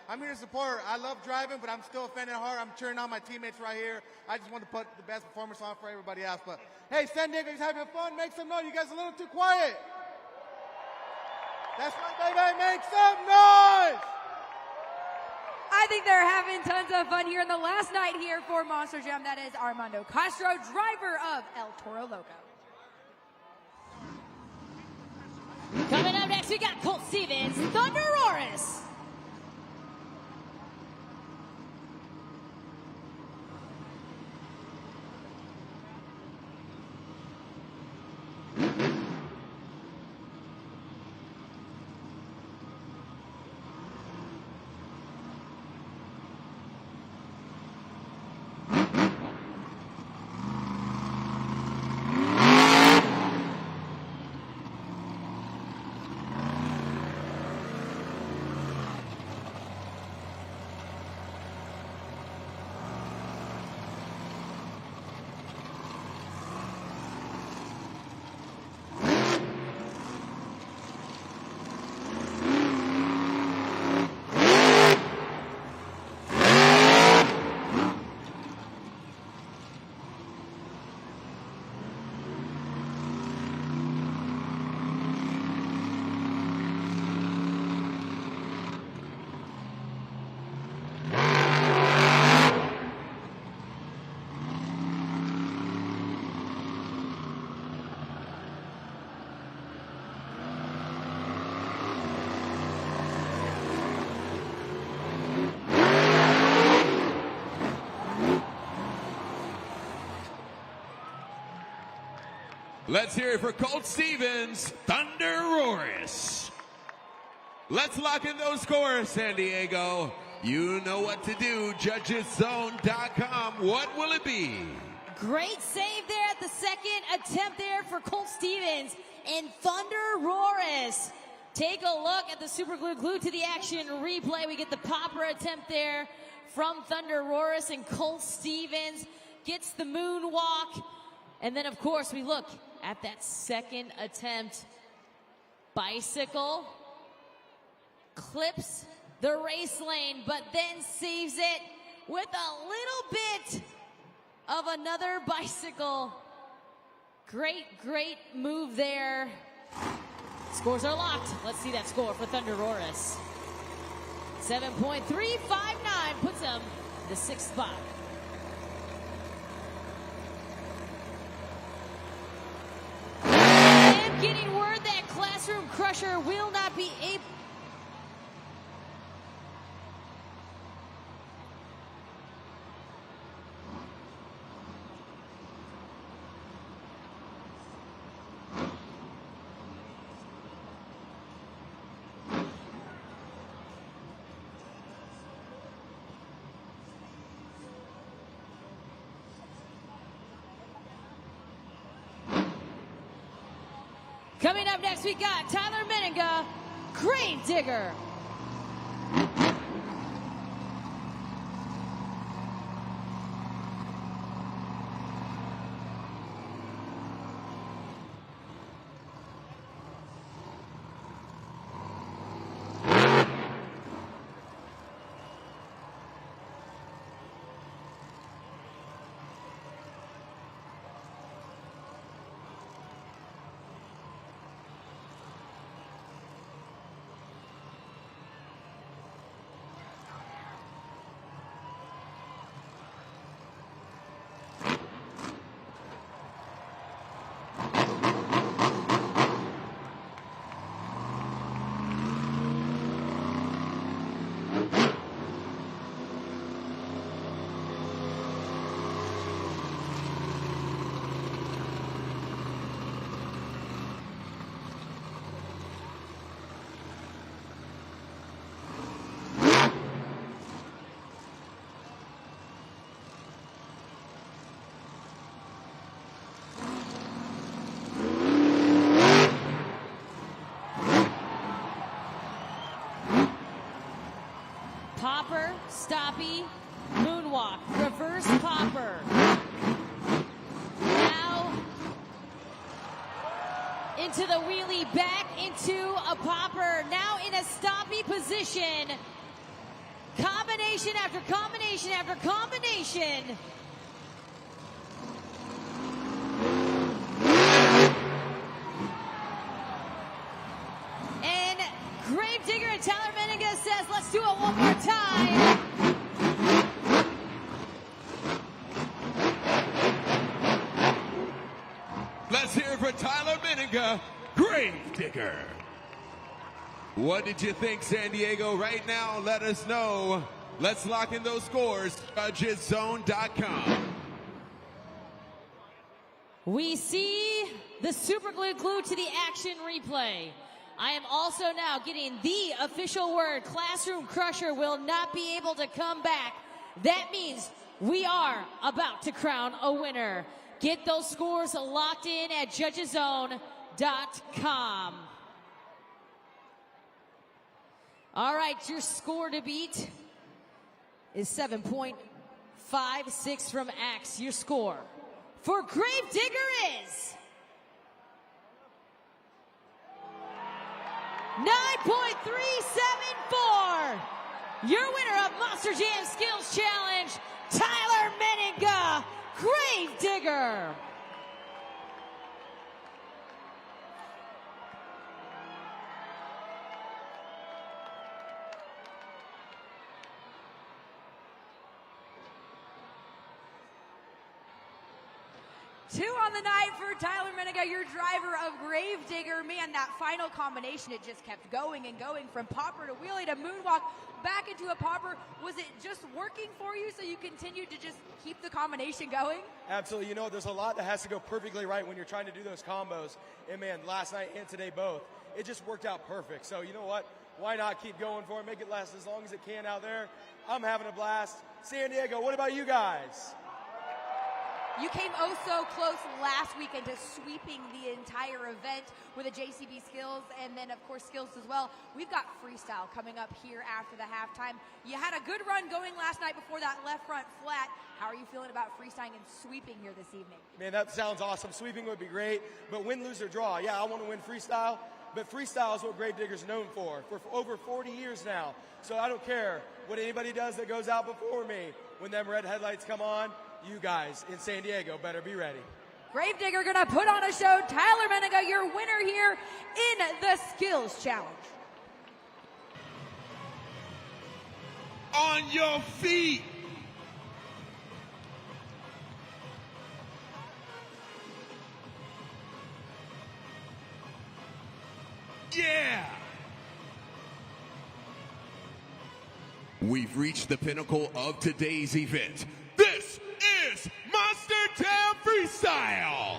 I'm here to support. I love driving, but I'm still offended hard. I'm cheering on my teammates right here. I just want to put the best performance on for everybody else. But, hey, San Diego's having fun. Make some noise. You guys are a little too quiet. That's right, baby. Make some noise. I think they're having tons of fun here in the last night here for Monster Jam. That is Armando Castro, driver of El Toro Loco. Coming up next, we got Colt Stevens, Thunder Roaris. Let's hear it for Colt Stevens, Thunder Roaris. Let's lock in those scores, San Diego. You know what to do, JudgesZone.com. What will it be? Great save there at the second attempt there for Colt Stevens and Thunder Roaris. Take a look at the super glue glued to the action replay. We get the popper attempt there from Thunder Roaris, and Colt Stevens gets the moonwalk. And then, of course, we look at that second attempt. Bicycle clips the race lane, but then saves it with a little bit of another bicycle. Great, great move there. Scores are locked. Let's see that score for Thunder Roaris. 7.359 puts him in the 6th spot. getting word that Classroom Crusher will not be able. Coming up next, we got Tyler Meninga, Gravedigger. Popper, stoppy, moonwalk, reverse popper. Now into the wheelie, back into a popper. Now in a stoppy position. Combination after combination after combination. And Gravedigger and Tyler Meninga says, let's do it one more time. Let's hear it for Tyler Meninga, Gravedigger. What did you think, San Diego? Right now, let us know. Let's lock in those scores. JudgesZone.com. We see the super glued to the action replay. I am also now getting the official word. Classroom Crusher will not be able to come back. That means we are about to crown a winner. Get those scores locked in at JudgesZone.com. All right, your score to beat is 7.56 from Axe. Your score for Gravedigger is 9.374. Your winner of Monster Jam Skills Challenge, Tyler Meninga, Gravedigger. Two on the night for Tyler Meninga, your driver of Gravedigger. Man, that final combination, it just kept going and going from popper to wheelie to moonwalk back into a popper. Was it just working for you so you continued to just keep the combination going? Absolutely. You know, there's a lot that has to go perfectly right when you're trying to do those combos. And man, last night and today both, it just worked out perfect. So you know what? Why not keep going for it? Make it last as long as it can out there. I'm having a blast. San Diego, what about you guys? You came oh so close last weekend to sweeping the entire event with a JCB Skills and then, of course, Skills as well. We've got Freestyle coming up here after the halftime. You had a good run going last night before that left front flat. How are you feeling about freestyling and sweeping here this evening? Man, that sounds awesome. Sweeping would be great, but win, lose, or draw. Yeah, I want to win freestyle, but freestyle is what Gravedigger's known for over 40 years now. So I don't care what anybody does that goes out before me. When them red headlights come on, you guys in San Diego better be ready. Gravedigger gonna put on a show. Tyler Meninga, your winner here in the Skills Challenge. On your feet. Yeah! We've reached the pinnacle of today's event. This is Monster Jam Freestyle!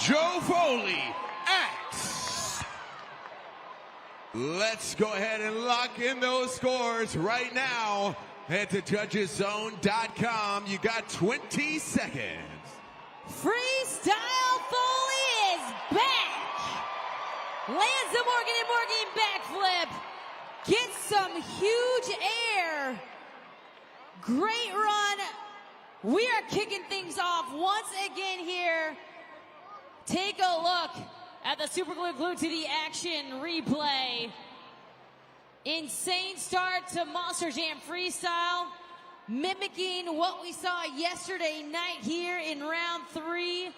Joe Foley, X. Let's go ahead and lock in those scores right now. Head to judgeszone.com. You got 20 seconds. Freestyle Foley is back. Lands the Morgan and Morgan backflip. Gets some huge air. Great run. We are kicking things off once again here. Take a look at the Super Glued to the Action replay. Insane start to Monster Jam Freestyle, mimicking what we saw yesterday night here in round 3.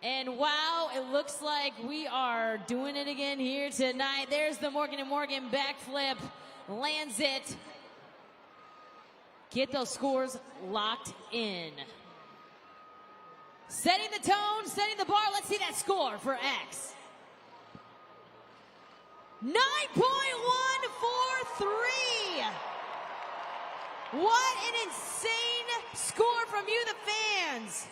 And wow, it looks like we are doing it again here tonight. There's the Morgan and Morgan backflip, lands it. Get those scores locked in. Setting the tone, setting the bar. Let's see that score for X. 9.143. What an insane score from you, the fans.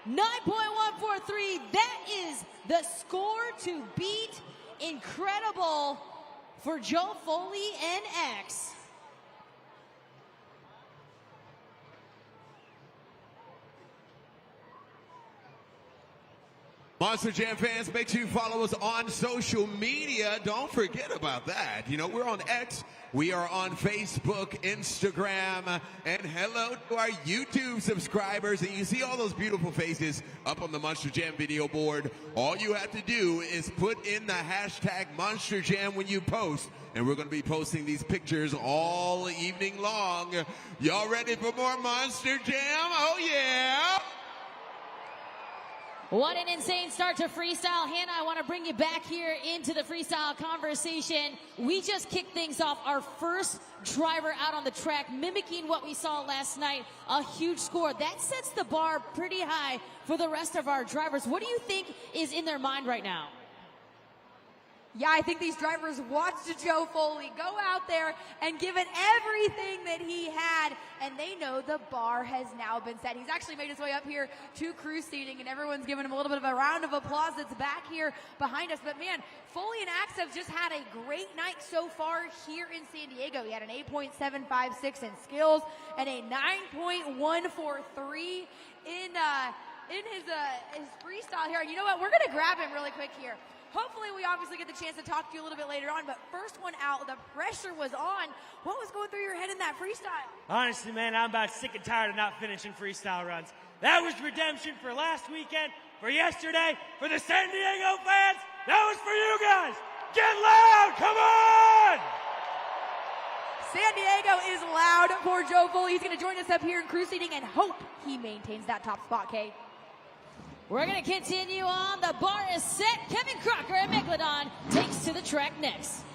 9.143. That is the score to beat. Incredible for Joe Foley and X. Monster Jam fans, make sure you follow us on social media. Don't forget about that. You know, we're on X, we are on Facebook, Instagram, and hello to our YouTube subscribers. And you see all those beautiful faces up on the Monster Jam video board. All you have to do is put in the hashtag Monster Jam when you post. And we're going to be posting these pictures all evening long. Y'all ready for more Monster Jam? Oh, yeah. What an insane start to freestyle. Hannah, I want to bring you back here into the freestyle conversation. We just kicked things off. Our first driver out on the track, mimicking what we saw last night, a huge score. That sets the bar pretty high for the rest of our drivers. What do you think is in their mind right now? Yeah, I think these drivers watched Joe Foley go out there and give it everything that he had, and they know the bar has now been set. He's actually made his way up here to crew seating, and everyone's giving him a little bit of a round of applause that's back here behind us. But man, Foley and Axe have just had a great night so far here in San Diego. He had an 8.756 in skills and a 9.143 in his freestyle here. And you know what? We're going to grab him really quick here. Hopefully we obviously get the chance to talk to you a little bit later on, but first one out, the pressure was on. What was going through your head in that freestyle? Honestly, man, I'm about sick and tired of not finishing freestyle runs. That was redemption for last weekend, for yesterday, for the San Diego fans. That was for you guys. Get loud, come on! San Diego is loud for Joe Foley. He's going to join us up here in crew seating and hope he maintains that top spot, Kate. We're going to continue on. The bar is set. Kevin Crocker and Megalodon takes to the track next.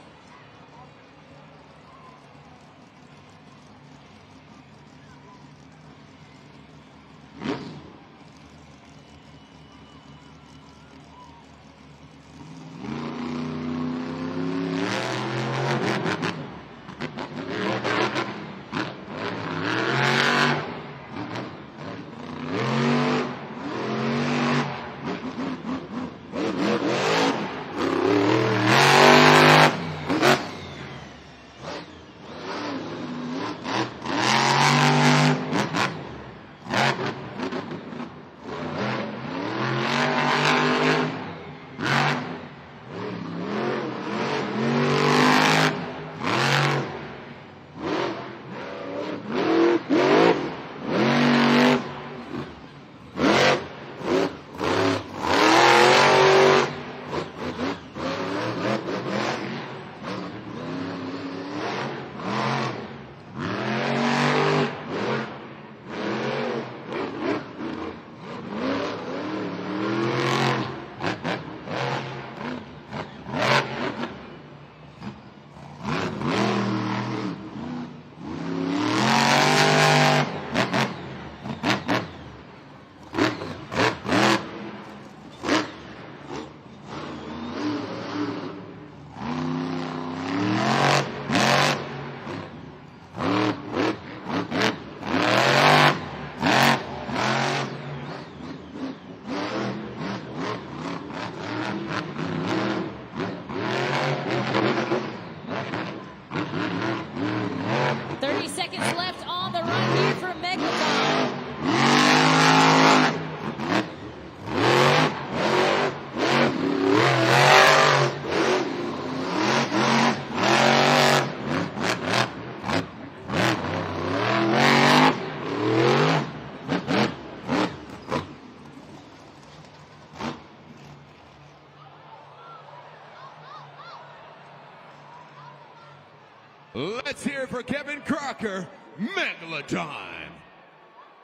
Let's hear it for Kevin Crocker, Megalodon.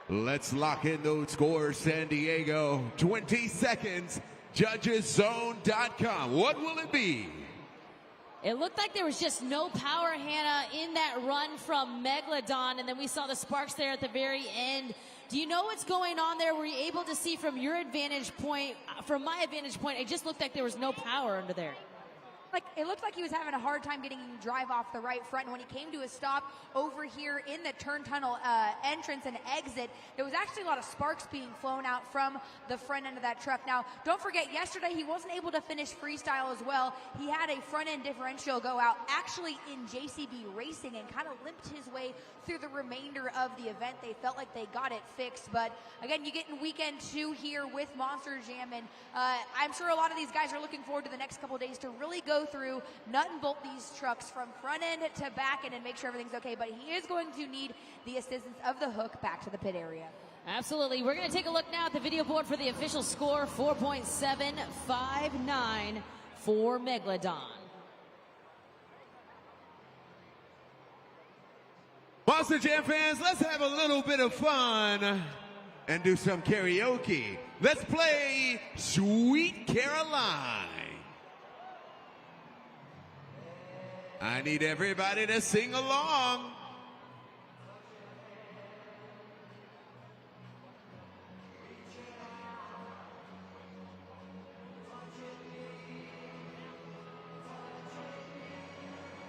Let's lock in those scores, San Diego. 20 seconds, judgeszone.com. What will it be? It looked like there was just no power, Hannah, in that run from Megalodon, and then we saw the sparks there at the very end. Do you know what's going on there? Were you able to see from your vantage point? From my vantage point, it just looked like there was no power under there. It looked like he was having a hard time getting drive off the right front. And when he came to a stop over here in the turn tunnel entrance and exit, there was actually a lot of sparks being flown out from the front end of that truck. Now, don't forget, yesterday he wasn't able to finish freestyle as well. He had a front end differential go out actually in JCB Racing and kind of limped his way through the remainder of the event. They felt like they got it fixed. But again, you get in weekend 2 here with Monster Jam. And I'm sure a lot of these guys are looking forward to the next couple of days to really go through, nut and bolt these trucks from front end to back end and make sure everything's okay. But he is going to need the assistance of the hook back to the pit area. Absolutely. We're going to take a look now at the video board for the official score, 4.759 for Megalodon. Monster Jam fans, let's have a little bit of fun and do some karaoke Let's play Sweet Caroline. I need everybody to sing along.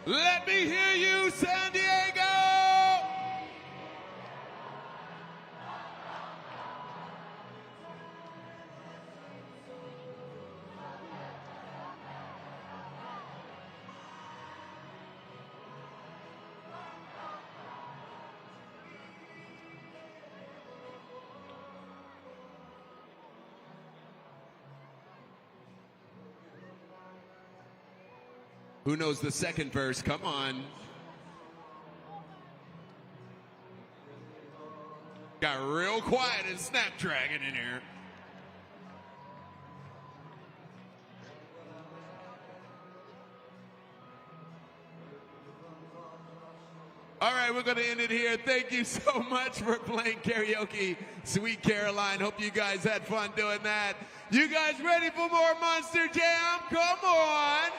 Let me hear you, San Diego! Who knows the second verse? Come on. Got real quiet and Snapdragon in here. All right, we're going to end it here. Thank you so much for playing karaoke, Sweet Caroline. Hope you guys had fun doing that. You guys ready for more Monster Jam? Come on.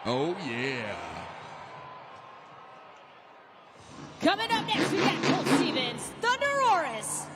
Oh, yeah. Coming up next, we got Colt Stevens, Thunderoris.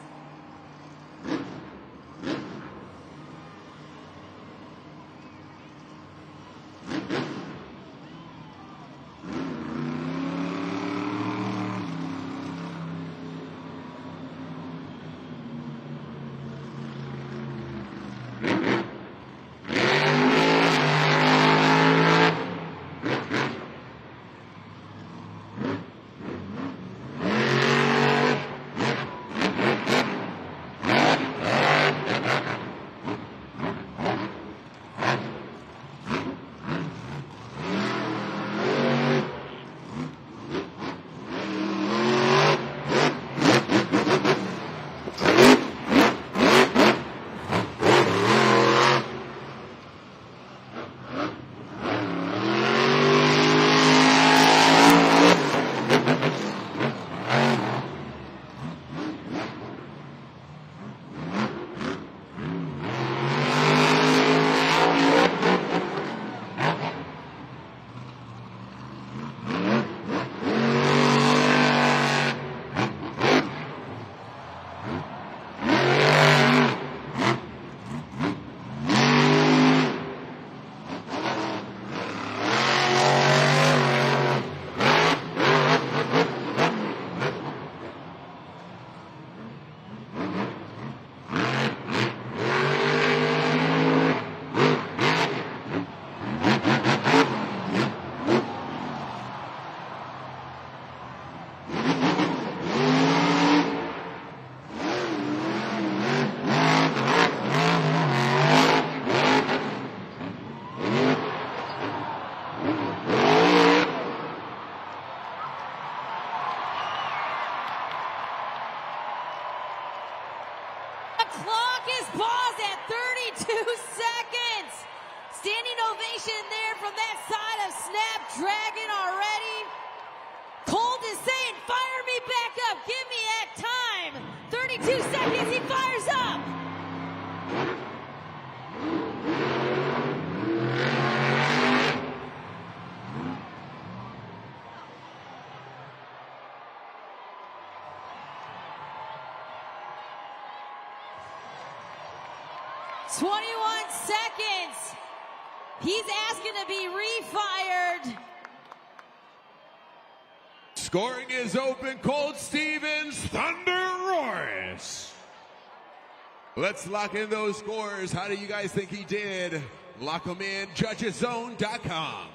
Clock is paused at 32 seconds. Standing ovation there from that side of Snapdragon already. Colt is saying, fire me back up. Give me that time. 32 seconds, he fires up. Seconds. He's asking to be refired. Scoring is open. Colt Stevens, Thunderoris. Let's lock in those scores. How do you guys think he did? Lock them in. Judgeszone.com.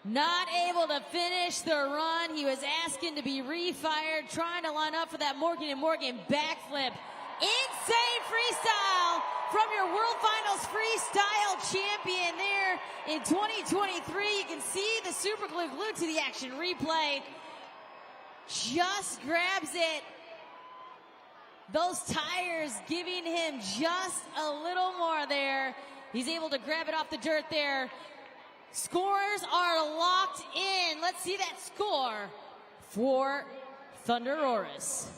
Not able to finish the run. He was asking to be refired, trying to line up for that Morgan & Morgan backflip. Insane freestyle from your World Finals freestyle champion there in 2023. You can see the super glue glued to the action replay. Just grabs it. Those tires giving him just a little more there. He's able to grab it off the dirt there. Scores are locked in. Let's see that score for Thunderoris.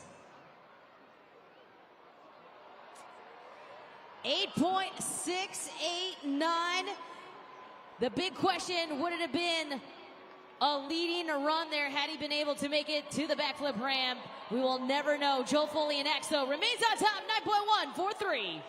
8.689. The big question, would it have been a leading run there had he been able to make it to the backflip ramp? We will never know. Joe Foley and X, though, remains on top, 9.143.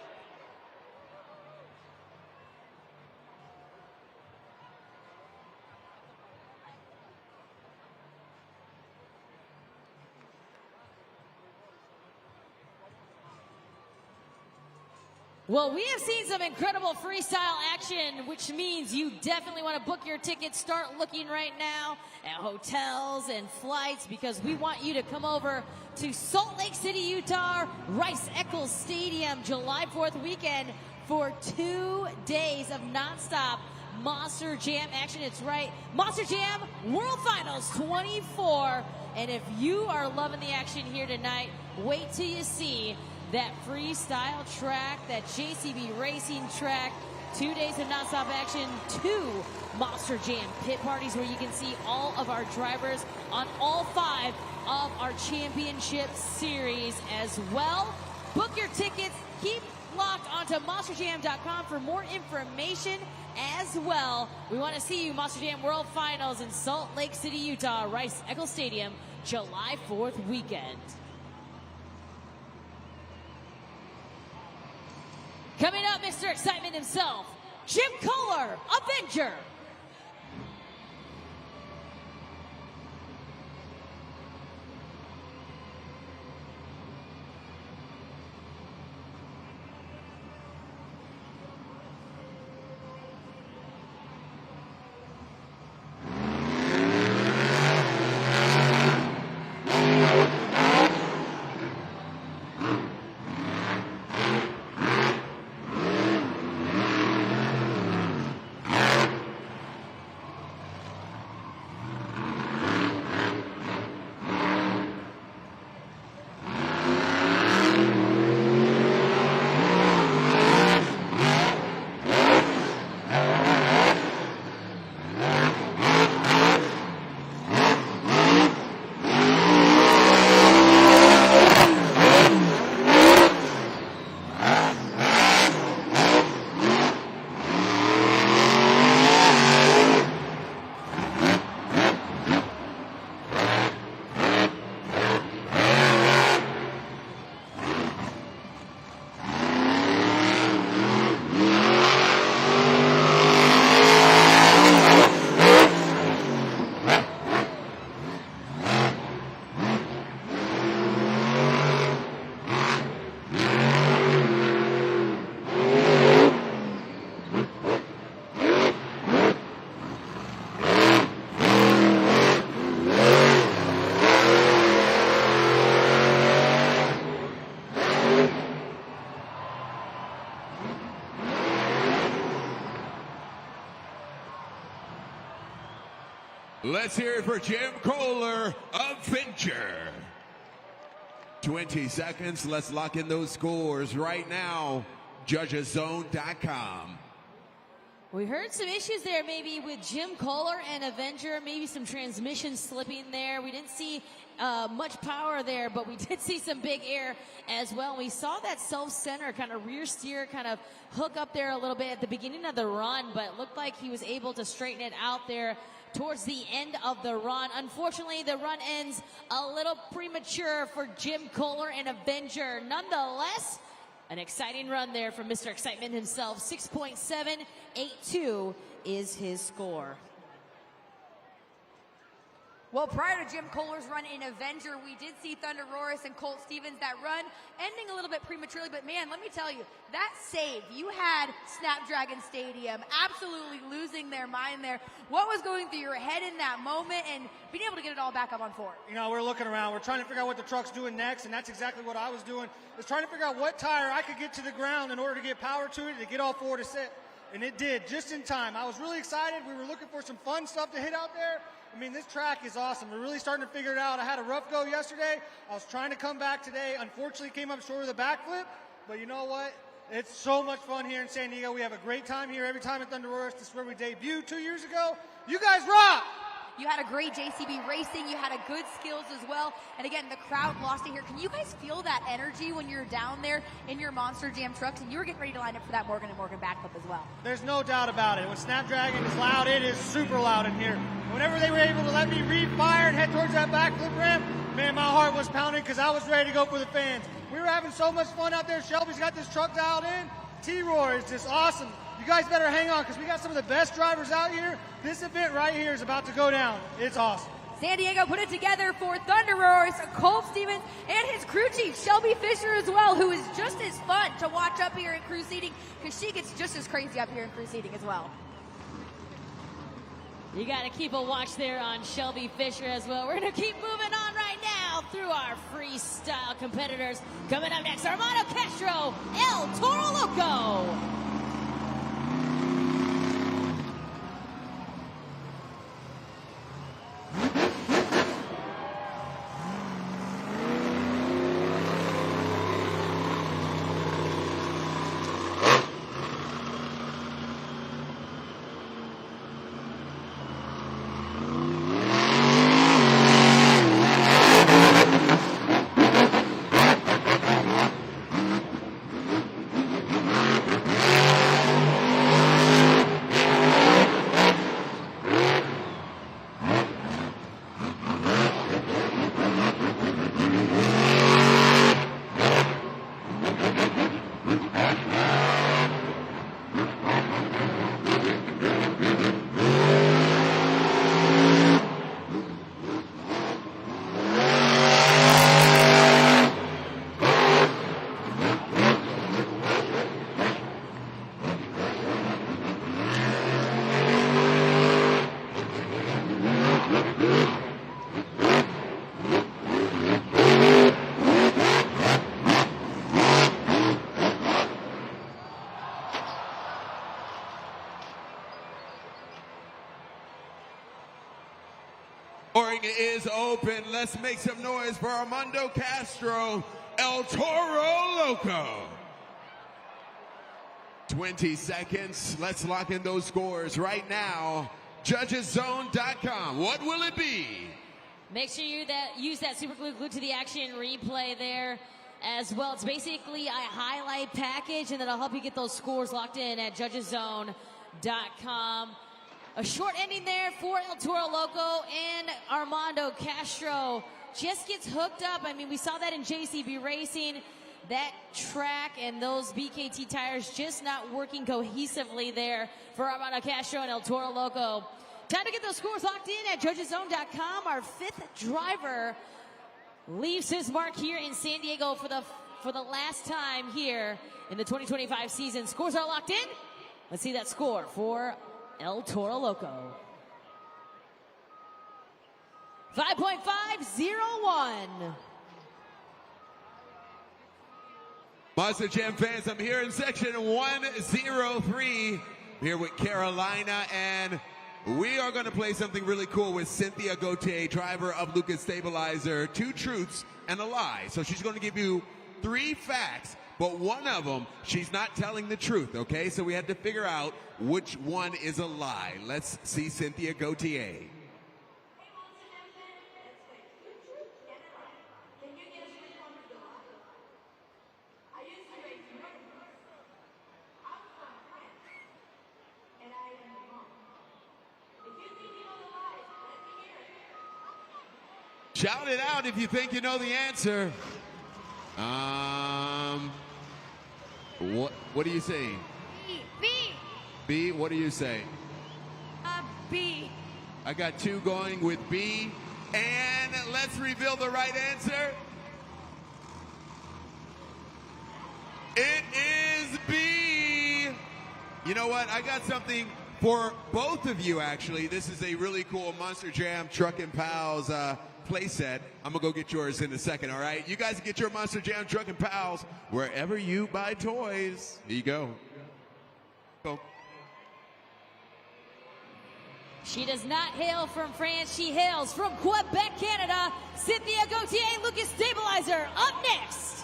Well, we have seen some incredible freestyle action, which means you definitely want to book your tickets. Start looking right now at hotels and flights, because we want you to come over to Salt Lake City, Utah, Rice-Eccles Stadium, July 4th weekend for 2 days of nonstop Monster Jam action. It's right, Monster Jam World Finals 24. And if you are loving the action here tonight, wait till you see that freestyle track, that JCB racing track. 2 days of nonstop action, 2 Monster Jam pit parties where you can see all of our drivers on all 5 of our championship series as well. Book your tickets. Keep locked onto monsterjam.com for more information as well. We want to see you, Monster Jam World Finals in Salt Lake City, Utah, Rice-Eccles Stadium, July 4th weekend. Coming up, Mr. Excitement himself, Jim Kohler, Avenger. Let's hear it for Jim Kohler, Avenger. 20 seconds. Let's lock in those scores right now. JudgesZone.com. We heard some issues there maybe with Jim Kohler and Avenger, maybe some transmission slipping there. We didn't see much power there, but we did see some big air as well. We saw that self-center kind of rear steer kind of hook up there a little bit at the beginning of the run, but it looked like he was able to straighten it out there towards the end of the run. Unfortunately, the run ends a little premature for Jim Kohler and Avenger. Nonetheless, an exciting run there from Mr. Excitement himself. 6.782 is his score. Well, prior to Jim Kohler's run in Avenger, we did see Thunder Roris and Colt Stevens, that run ending a little bit prematurely, but man, let me tell you, that save, you had Snapdragon Stadium absolutely losing their mind there. What was going through your head in that moment and being able to get it all back up on 4? You know, we're looking around, we're trying to figure out what the truck's doing next, and that's exactly what I was doing, is trying to figure out what tire I could get to the ground in order to get power to it, to get all 4 to sit. And it did, just in time. I was really excited. We were looking for some fun stuff to hit out there. I mean, this track is awesome. We're really starting to figure it out. I had a rough go yesterday. I was trying to come back today. Unfortunately, came up short of the backflip. But you know what? It's so much fun here in San Diego. We have a great time here every time at Thunder Roars. This is where we debuted 2 years ago. You guys rock! You had a great JCB racing. You had a good skills as well. And again, the crowd lost it here. Can you guys feel that energy when you're down there in your Monster Jam trucks and you were getting ready to line up for that Morgan & Morgan backflip as well? There's no doubt about it. When Snapdragon is loud, it is super loud in here. Whenever they were able to let me refire and head towards that backflip ramp, man, my heart was pounding because I was ready to go for the fans. We were having so much fun out there. Shelby's got this truck dialed in. T-Roar is just awesome. You guys better hang on because we got some of the best drivers out here. This event right here is about to go down. It's awesome. San Diego put it together for Thunder Roars, Cole Stevens, and his crew chief, Shelby Fisher as well, who is just as fun to watch up here in crew seating because she gets just as crazy up here in crew seating as well. You got to keep a watch there on Shelby Fisher as well. We're going to keep moving on right now through our freestyle competitors. Coming up next, Armando Castro, El Toro Loco. Is open. Let's make some noise for Armando Castro, El Toro Loco. 20 seconds. Let's lock in those scores right now. Judgeszone.com. What will it be? Make sure you use that super glue to the action replay there as well. It's basically a highlight package, and that'll help you get those scores locked in at Judgeszone.com. A short ending there for El Toro Loco, and Armando Castro just gets hooked up. I mean, we saw that in JCB Racing. That track and those BKT tires just not working cohesively there for Armando Castro and El Toro Loco. Time to get those scores locked in at Judgeszone.com. Our fifth driver leaves his mark here in San Diego for the last time here in the 2025 season. Scores are locked in. Let's see that score for El Toro Loco. 5.501. Monster Jam fans, I'm here in section 103. I'm here with Carolina, and we are going to play something really cool with Cynthia Gauthier, driver of Lucas Stabilizer. 2 truths and a lie. So she's going to give you 3 facts, but one of them, she's not telling the truth, okay? So we had to figure out which one is a lie. Let's see Cynthia Gauthier. Shout it out if you think you know the answer. What do you say? B. B, what do you say? B. I got 2 going with B. And let's reveal the right answer. It is B. You know what? I got something for both of you, actually. This is a really cool Monster Jam Truckin' Pals playset. I'm gonna go get yours in a second, all right? You guys get your Monster Jam Truckin' Pals wherever you buy toys. Here you go. Go. She does not hail from France. She hails from Quebec, Canada. Cynthia Gauthier and Lucas Stabilizer up next.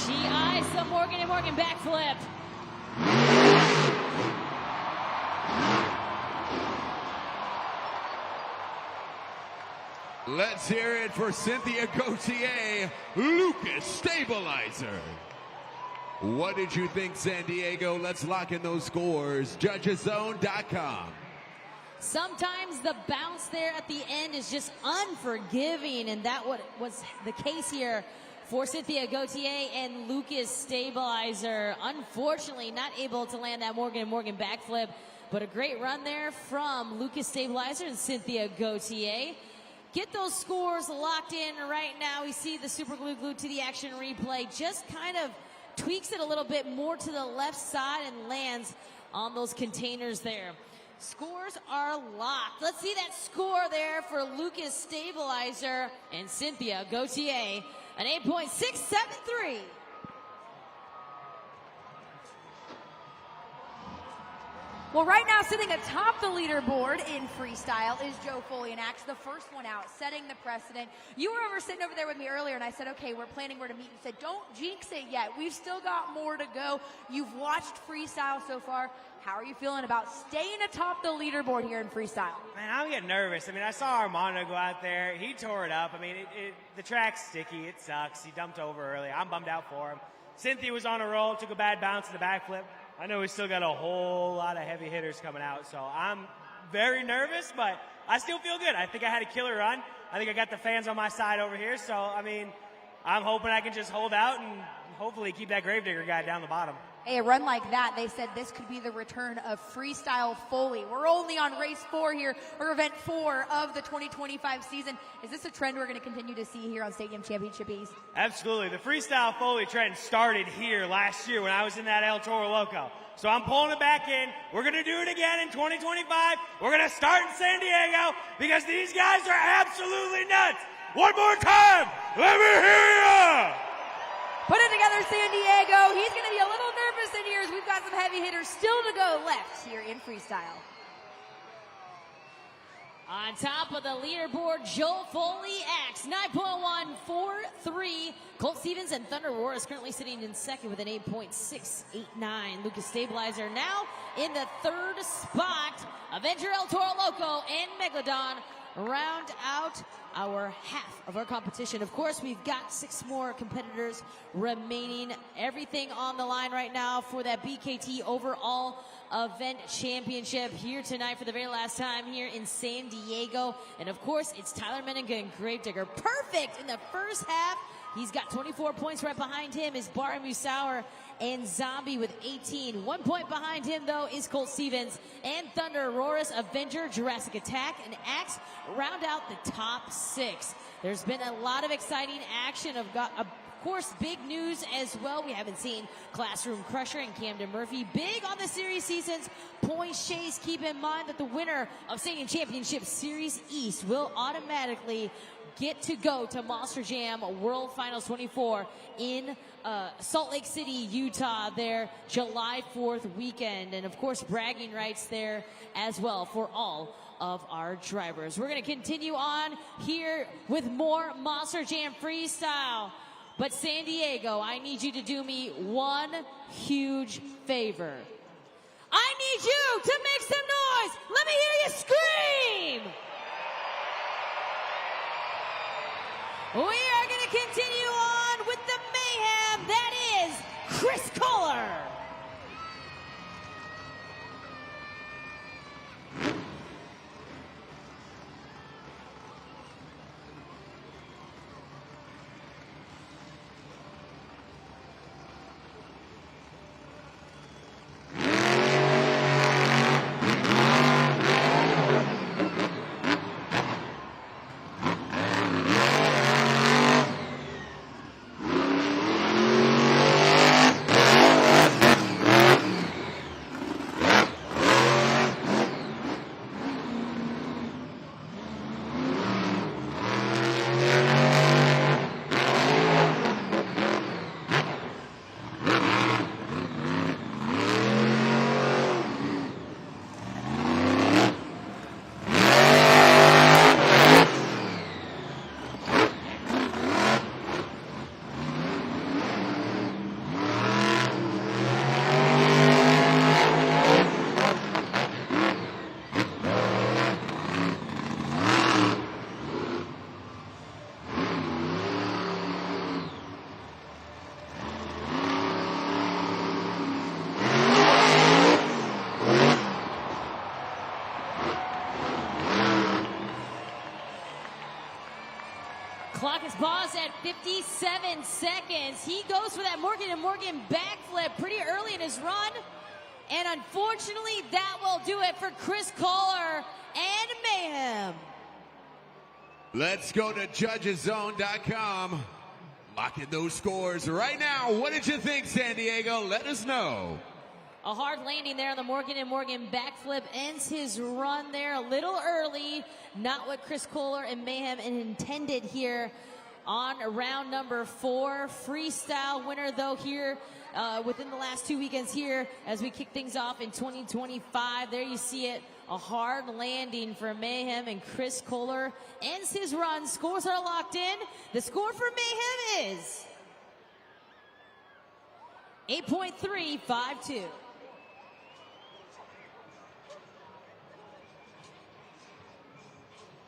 She eyes the Morgan and Morgan backflip. Let's hear it for Cynthia Gauthier, Lucas Stabilizer. What did you think, San Diego? Let's lock in those scores. JudgesZone.com. Sometimes the bounce there at the end is just unforgiving, and that was the case here for Cynthia Gauthier and Lucas Stabilizer. Unfortunately, not able to land that Morgan and Morgan backflip, but a great run there from Lucas Stabilizer and Cynthia Gauthier. Get those scores locked in right now. We see the super glue glued to the action replay. Just kind of tweaks it a little bit more to the left side and lands on those containers there. Scores are locked. Let's see that score there for Lucas Stabilizer and Cynthia Gauthier. An 8.673. Well, right now, sitting atop the leaderboard in freestyle is Joe Foley and Axe, the first one out, setting the precedent. You were sitting over there with me earlier, and I said, okay, we're planning where to meet. You said, don't jinx it yet. We've still got more to go. You've watched freestyle so far. How are you feeling about staying atop the leaderboard here in freestyle? Man, I'm getting nervous. I mean, I saw Armando go out there. He tore it up. I mean, the track's sticky. It sucks. He dumped over early. I'm bummed out for him. Cynthia was on a roll, took a bad bounce in the backflip. I know we still got a whole lot of heavy hitters coming out, so I'm very nervous, but I still feel good. I think I had a killer run. I think I got the fans on my side over here, so, I mean, I'm hoping I can just hold out and hopefully keep that Gravedigger guy down the bottom. Hey, a run like that, they said this could be the return of Freestyle Foley. We're only on race 4 here, or event 4 of the 2025 season. Is this a trend we're going to continue to see here on Stadium Championship East? Absolutely. The Freestyle Foley trend started here last year when I was in that El Toro Loco. So I'm pulling it back in. We're going to do it again in 2025. We're going to start in San Diego because these guys are absolutely nuts. One more time. Let me hear ya. Put it together, San Diego. He's going to be a little nervous in here as we've got some heavy hitters still to go left here in freestyle. On top of the leaderboard, Joe Foley, Axe, 9.143. Colt Stevens and Thunder Roar is currently sitting in second with an 8.689. Lucas Stabilizer now in the third spot. Avenger El Toro Loco and Megalodon round out our half of our competition. Of course, we've got 6 more competitors remaining. Everything on the line right now for that BKT overall event championship here tonight for the very last time here in San Diego. And of course, it's Tyler Menninga and Gravedigger. Perfect in the first half. He's got 24 points. Right behind him is Barry Musauer and Zombie with 18. 1 point behind him, though, is Colt Stevens and Thunder Auroras, Avenger, Jurassic Attack, and Axe round out the top 6. There's been a lot of exciting action. Of course, big news as well. We haven't seen Classroom Crusher and Camden Murphy. Big on the series season's points chase. Keep in mind that the winner of Stadium Championship Series East will automatically get to go to Monster Jam World Finals 24 in Salt Lake City, Utah, their July 4th weekend. And of course, bragging rights there as well for all of our drivers. We're going to continue on here with more Monster Jam Freestyle. But San Diego, I need you to do me one huge favor. I need you to make some noise. Let me hear you scream. We are going to continue on with the mayhem that is Chris Kohler. has paused at 57 seconds. He goes for that Morgan & Morgan backflip pretty early in his run. And unfortunately, that will do it for Chris Kohler and Mayhem. Let's go to judgeszone.com. Lock in those scores right now. What did you think, San Diego? Let us know. A hard landing there on the Morgan & Morgan backflip ends his run there a little early. Not what Chris Kohler and Mayhem intended here on round number 4. Freestyle winner, though, here within the last 2 weekends here as we kick things off in 2025. There you see it. A hard landing for Mayhem, and Chris Kohler ends his run. Scores are locked in. The score for Mayhem is 8.352.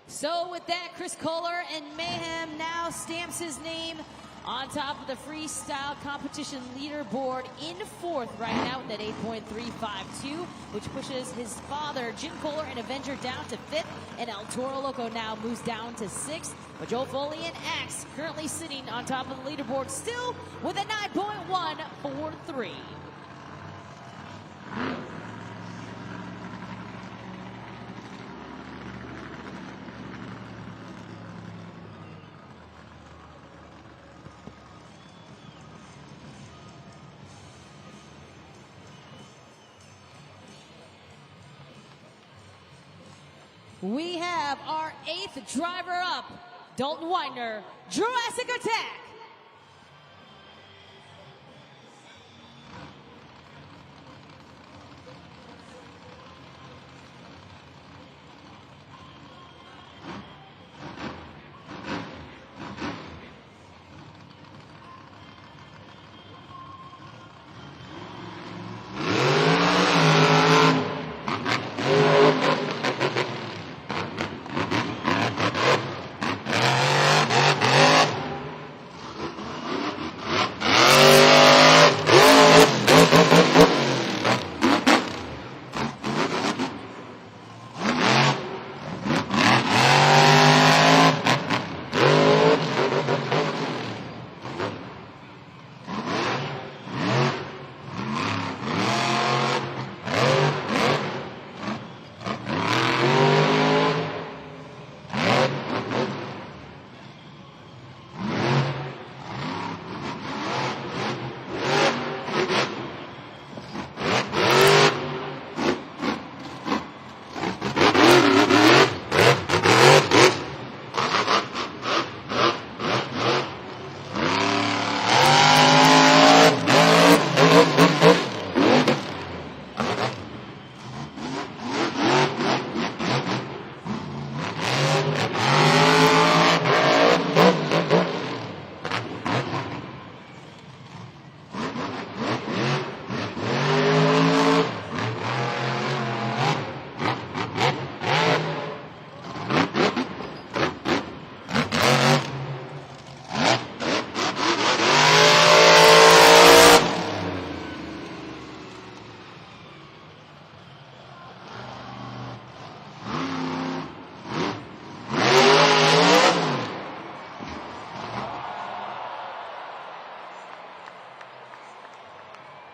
So with that, Chris Kohler and Mayhem now stamps his name on top of the freestyle competition leaderboard in 4th right now with that 8.352, which pushes his father, Jim Kohler, and Avenger down to 5th, and El Toro Loco now moves down to 6th. But Joe Foley and Axe currently sitting on top of the leaderboard still with a 9.143. We have our 8th driver up, Dalton Widener, Jurassic Attack.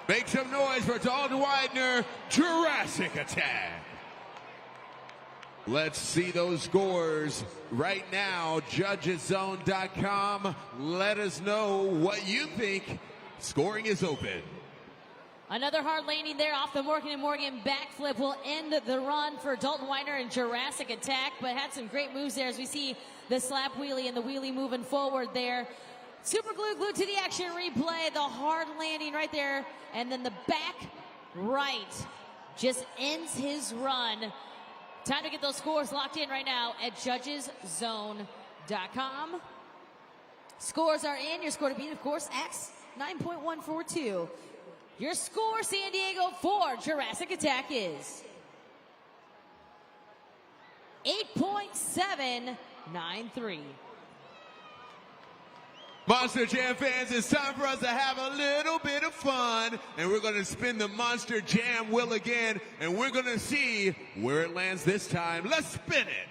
Make some noise for Dalton Widener, Jurassic Attack. Let's see those scores right now. Judgeszone.com. Let us know what you think. Scoring is open. Another hard landing there off the Morgan & Morgan backflip will end the run for Dalton Widener and Jurassic Attack, but had some great moves there as we see the slap wheelie and the wheelie moving forward there. Super glue glued to the action replay, the hard landing right there, and then the back right just ends his run. Time to get those scores locked in right now at judgeszone.com. Scores are in. Your score to beat, of course, X 9.142. Your score, San Diego, for Jurassic Attack is 8.793. Monster Jam fans, it's time for us to have a little bit of fun, and we're going to spin the Monster Jam wheel again, and we're going to see where it lands this time. Let's spin it.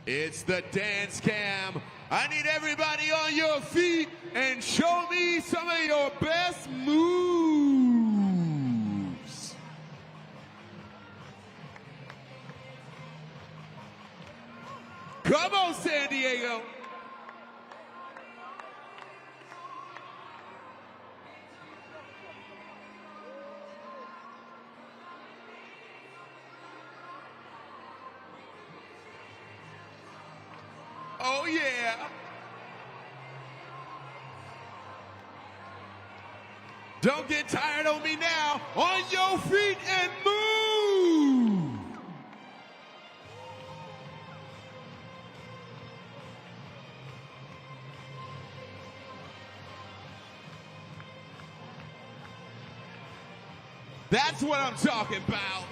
It's the dance cam. I need everybody on your feet and show me some of your best moves. Come on, San Diego. Oh, yeah. Don't get tired on me now. On your feet and move. That's what I'm talking about.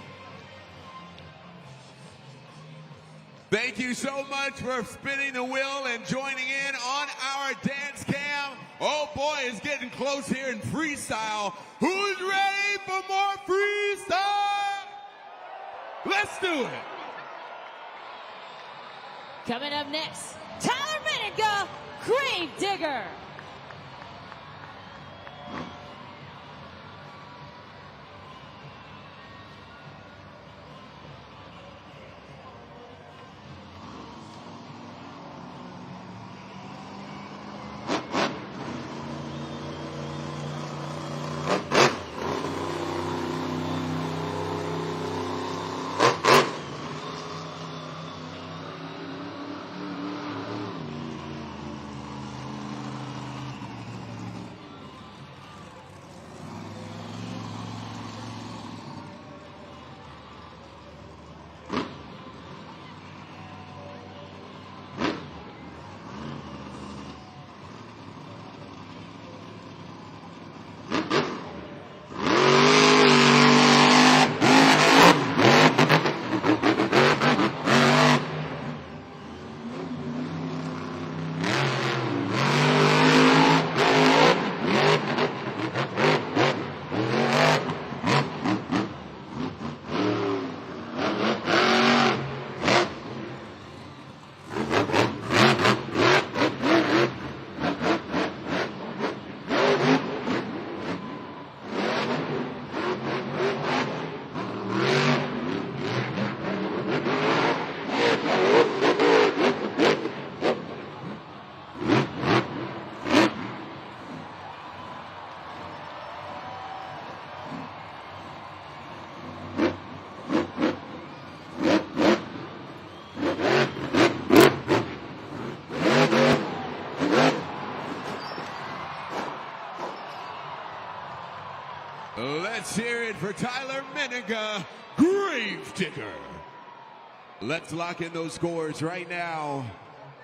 Thank you so much for spinning the wheel and joining in on our dance cam. Oh boy, it's getting close here in freestyle. Who's ready for more freestyle? Let's do it. Coming up next, Tyler Menninga, Grave Digger. Let's hear it for Tyler Menninga, Grave Digger. Let's lock in those scores right now.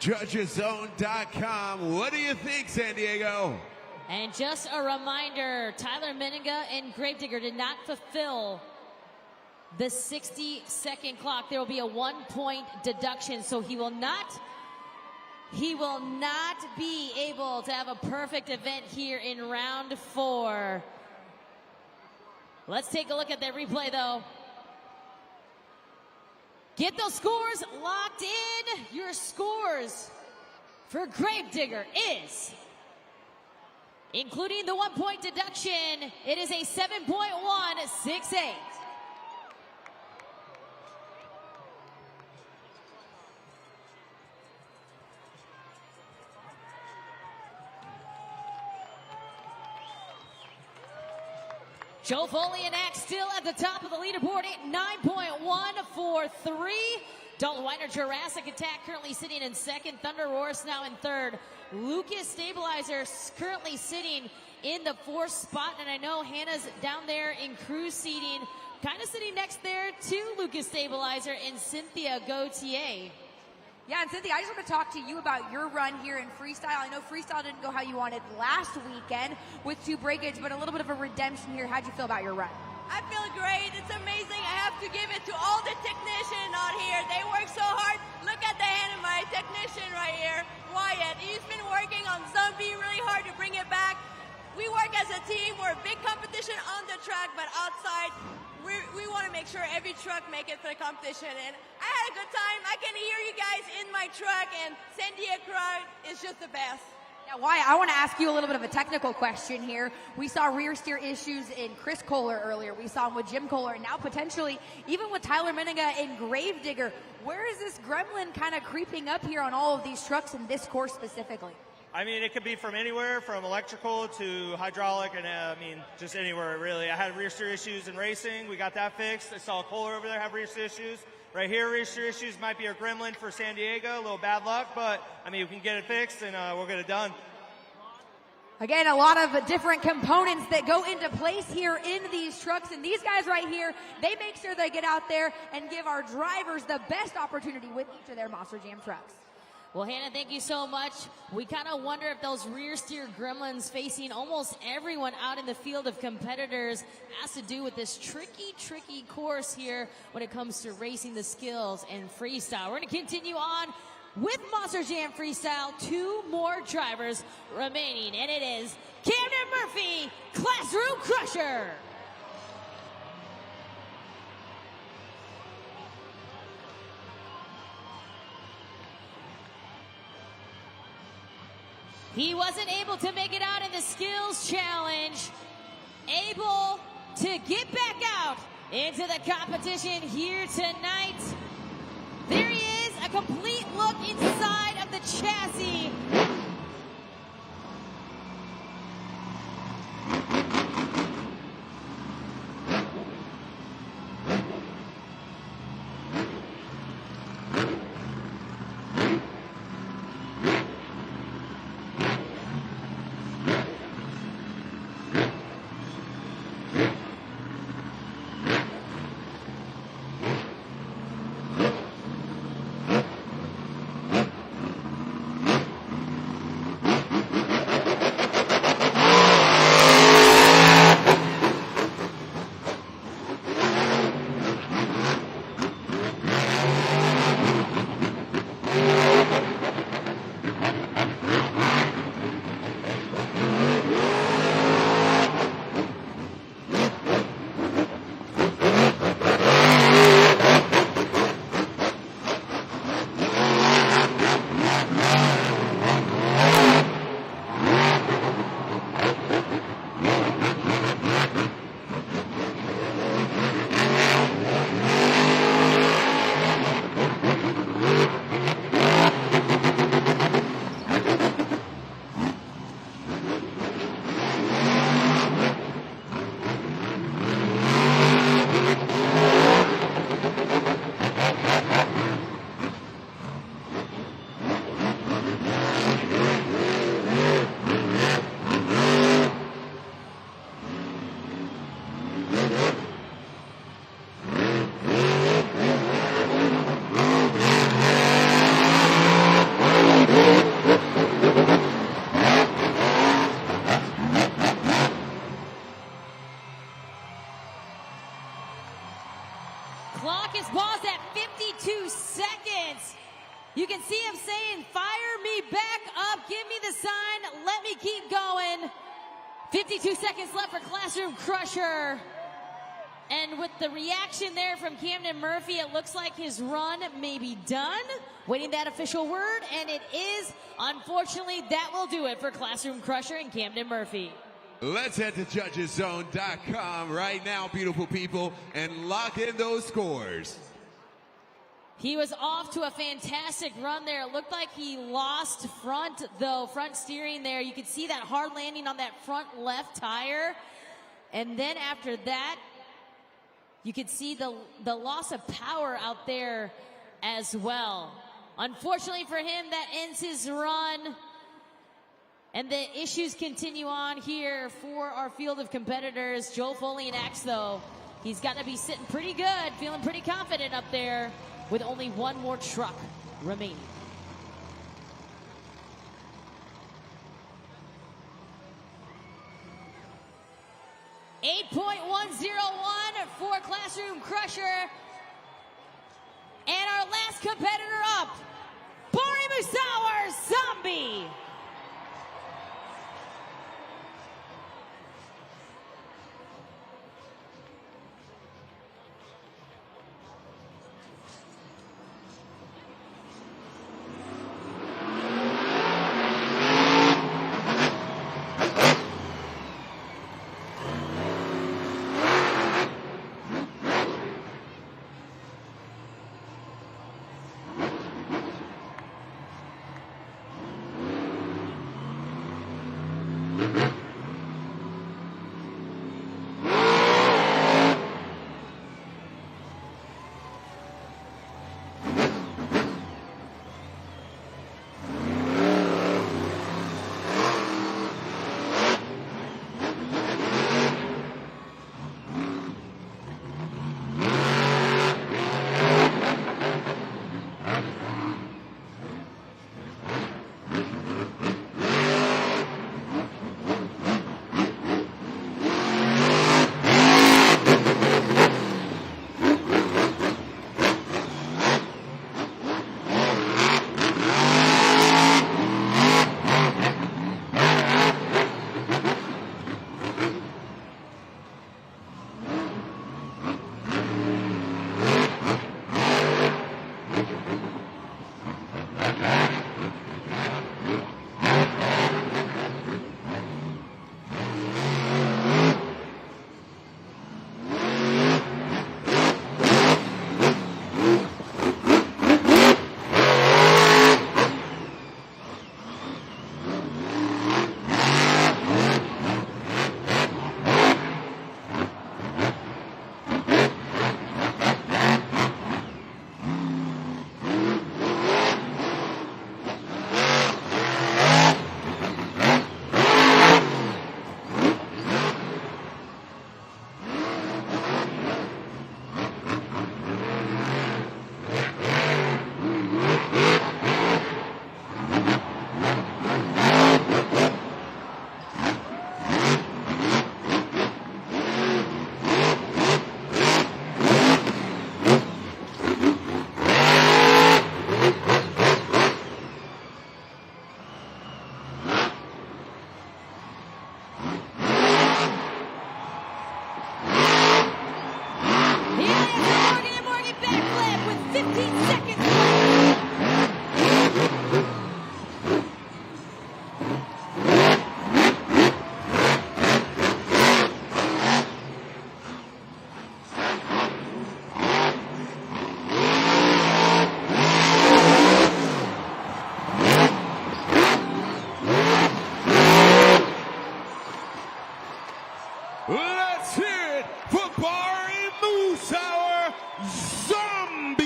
JudgesZone.com. What do you think, San Diego? And just a reminder, Tyler Menninga and Grave Digger did not fulfill the 60-second clock. There will be a 1-point deduction, so he will not be able to have a perfect event here in round 4. Let's take a look at that replay, though. Get those scores locked in. Your scores for Grave Digger is, including the 1-point deduction, it is a 7.168. Joe Foley and Axe still at the top of the leaderboard at 9.143. Dalton Weiner, Jurassic Attack currently sitting in second. Thunder Roars now in third. Lucas Stabilizer currently sitting in the 4th spot. And I know Hannah's down there in crew seating, kind of sitting next there to Lucas Stabilizer and Cynthia Gauthier. Yeah, and Cynthia, I just want to talk to you about your run here in freestyle. I know freestyle didn't go how you wanted last weekend with 2 breakages, but a little bit of a redemption here. How'd you feel about your run? I feel great. It's amazing. I have to give it to all the technicians on here. They work so hard. Look at the hand of my technician right here, Wyatt. He's been working on Zombie really hard to bring it back. We work as a team. We're a big competition on the track, but outside, we want to make sure every truck make it for the competition. And I had a good time. I can hear you guys in my truck, and San Diego crowd is just the best. Now, Wyatt, I want to ask you a little bit of a technical question here. We saw rear steer issues in Chris Kohler earlier. We saw him with Jim Kohler, and now potentially even with Tyler Menninga and Gravedigger. Where is this gremlin kind of creeping up here on all of these trucks in this course specifically? I mean, it could be from anywhere, from electrical to hydraulic, and I mean, just anywhere really. I had rear steer issues in racing. We got that fixed. I saw Kohler over there have rear steer issues. Right here, rear steer issues might be a gremlin for San Diego. A little bad luck, but I mean, we can get it fixed, and we'll get it done. Again, a lot of different components that go into place here in these trucks. And these guys right here, they make sure they get out there and give our drivers the best opportunity with each of their Monster Jam trucks. Well, Hannah, thank you so much. We kind of wonder if those rear steer gremlins facing almost everyone out in the field of competitors has to do with this tricky course here when it comes to racing the skills and freestyle. We're going to continue on with Monster Jam Freestyle. 2 more drivers remaining, and it is Camden Murphy, Classroom Crusher. He wasn't able to make it out in the skills challenge, able to get back out into the competition here tonight. There he is, a complete look inside of the chassis. Clock is paused at 52 seconds. You can see him saying, fire me back up, give me the sign, let me keep going. 52 seconds left for Classroom Crusher. And with the reaction there from Camden Murphy, it looks like his run may be done. Waiting that official word, and it is. Unfortunately, that will do it for Classroom Crusher and Camden Murphy. Let's head to judgeszone.com right now, beautiful people, and lock in those scores. He was off to a fantastic run there. It looked like he lost front steering there. You could see that hard landing on that front left tire. And then after that, you could see the loss of power out there as well. Unfortunately for him, that ends his run. And the issues continue on here for our field of competitors. Joe Folianax, though, he's got to be sitting pretty good, feeling pretty confident up there with only one more truck remaining. .101 for Classroom Crusher. And our last competitor up, Bari Musawar Zombie. Let's hear it for Bari Musauer Zombie.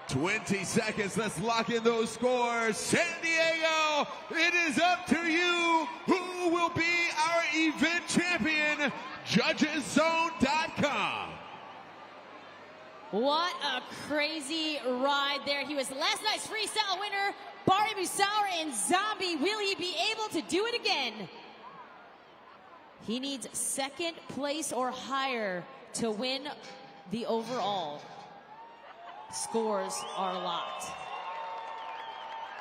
20 seconds, let's lock in those scores. San Diego, it is up to you. Who will be our event champion? JudgesZone.com. What a crazy ride there. He was last night's freestyle winner, Bari Musauer and Zombie. Will he be able to do it again? He needs second place or higher to win the overall. Scores are locked.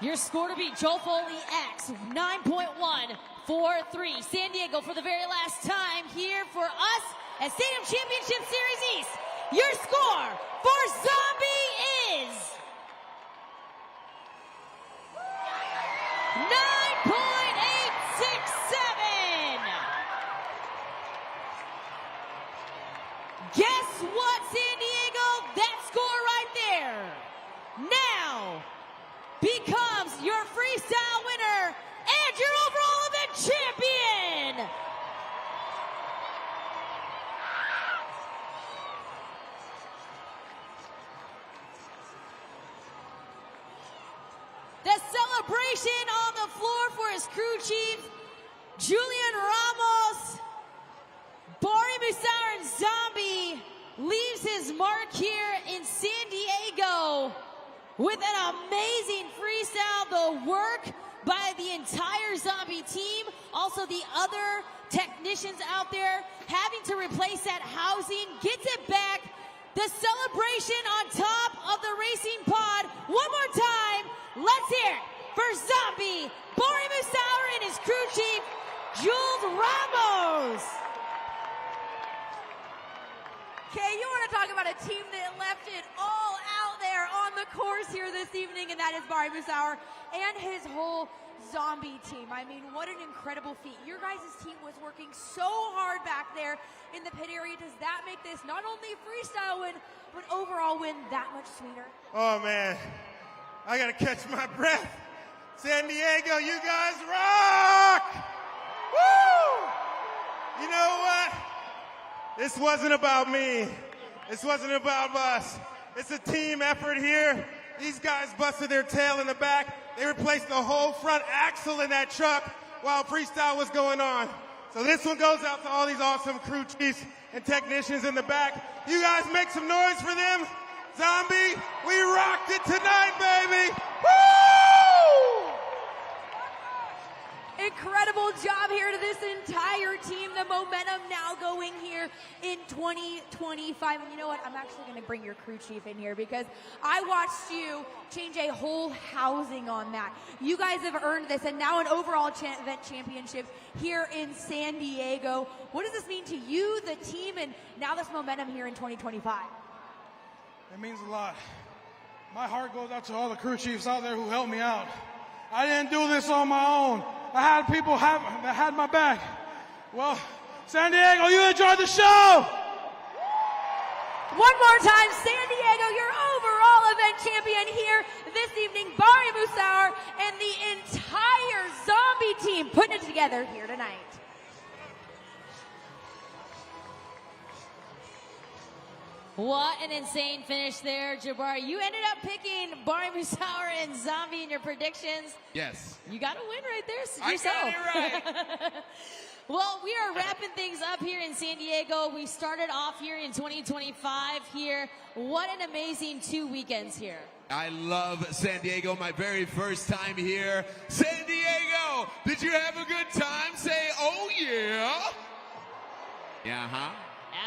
Your score to beat Joe Foley X, 9.143. San Diego for the very last time here for us at Stadium Championship Series East. Your score for Zombie is 9.867. Guess what, San Diego? That score right there now becomes your freestyle winner and your overall event champion. The celebration on the floor for his crew chief, Julian Ramos. Bari Musauer and Zombie leaves his mark here in San Diego with an amazing freestyle. The work by the entire Zombie team, also the other technicians out there having to replace that housing, gets it back. The celebration on top of the racing pod. One more time, let's hear it for Zombie, Bari Musauer and his crew chief, Jules Ramos. Okay, you want to talk about a team that left it all out there on the course here this evening, and that is Bari Musauer and his whole Zombie team. I mean, what an incredible feat. Your guys' team was working so hard back there in the pit area. Does that make this not only a freestyle win, but overall win that much sweeter? Oh, man. I got to catch my breath. San Diego, you guys rock! Woo! You know what? This wasn't about me. This wasn't about us. It's a team effort here. These guys busted their tail in the back. They replaced the whole front axle in that truck while freestyle was going on. So this one goes out to all these awesome crew chiefs and technicians in the back. You guys make some noise for them. Zombie, we rocked it tonight, baby! Woo! Incredible job here to this entire team. The momentum now going here in 2025. And you know what? I'm actually going to bring your crew chief in here because I watched you change a whole housing on that. You guys have earned this, and now an overall event championship here in San Diego. What does this mean to you, the team, and now this momentum here in 2025? It means a lot. My heart goes out to all the crew chiefs out there who helped me out. I didn't do this on my own. I had people that had my back. Well, San Diego, you enjoyed the show! One more time, San Diego, your overall event champion here this evening, Bari Musauer and the entire Zombie team putting it together here tonight. What an insane finish there, Jabari. You ended up picking Bari Musauer and Zombie in your predictions. Yes. You got a win right there yourself. I got it right. Well, we are wrapping things up here in San Diego. We started off here in 2025 here. What an amazing 2 weekends here. I love San Diego, my very first time here. San Diego, did you have a good time? Say, oh yeah. Yeah, huh?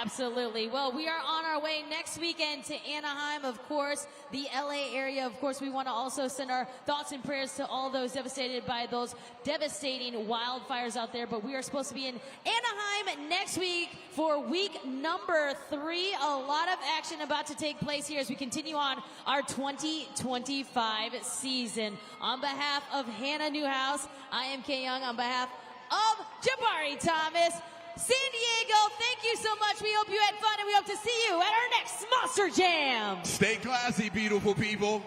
Absolutely. Well, we are on our way next weekend to Anaheim, of course, the LA area. Of course, we want to also send our thoughts and prayers to all those devastated by those devastating wildfires out there. But we are supposed to be in Anaheim next week for week number 3. A lot of action about to take place here as we continue on our 2025 season. On behalf of Hannah Newhouse, I am Kay Young. On behalf of Jabari Thomas, San Diego, thank you so much. We hope you had fun, and we hope to see you at our next Monster Jam. Stay classy, beautiful people.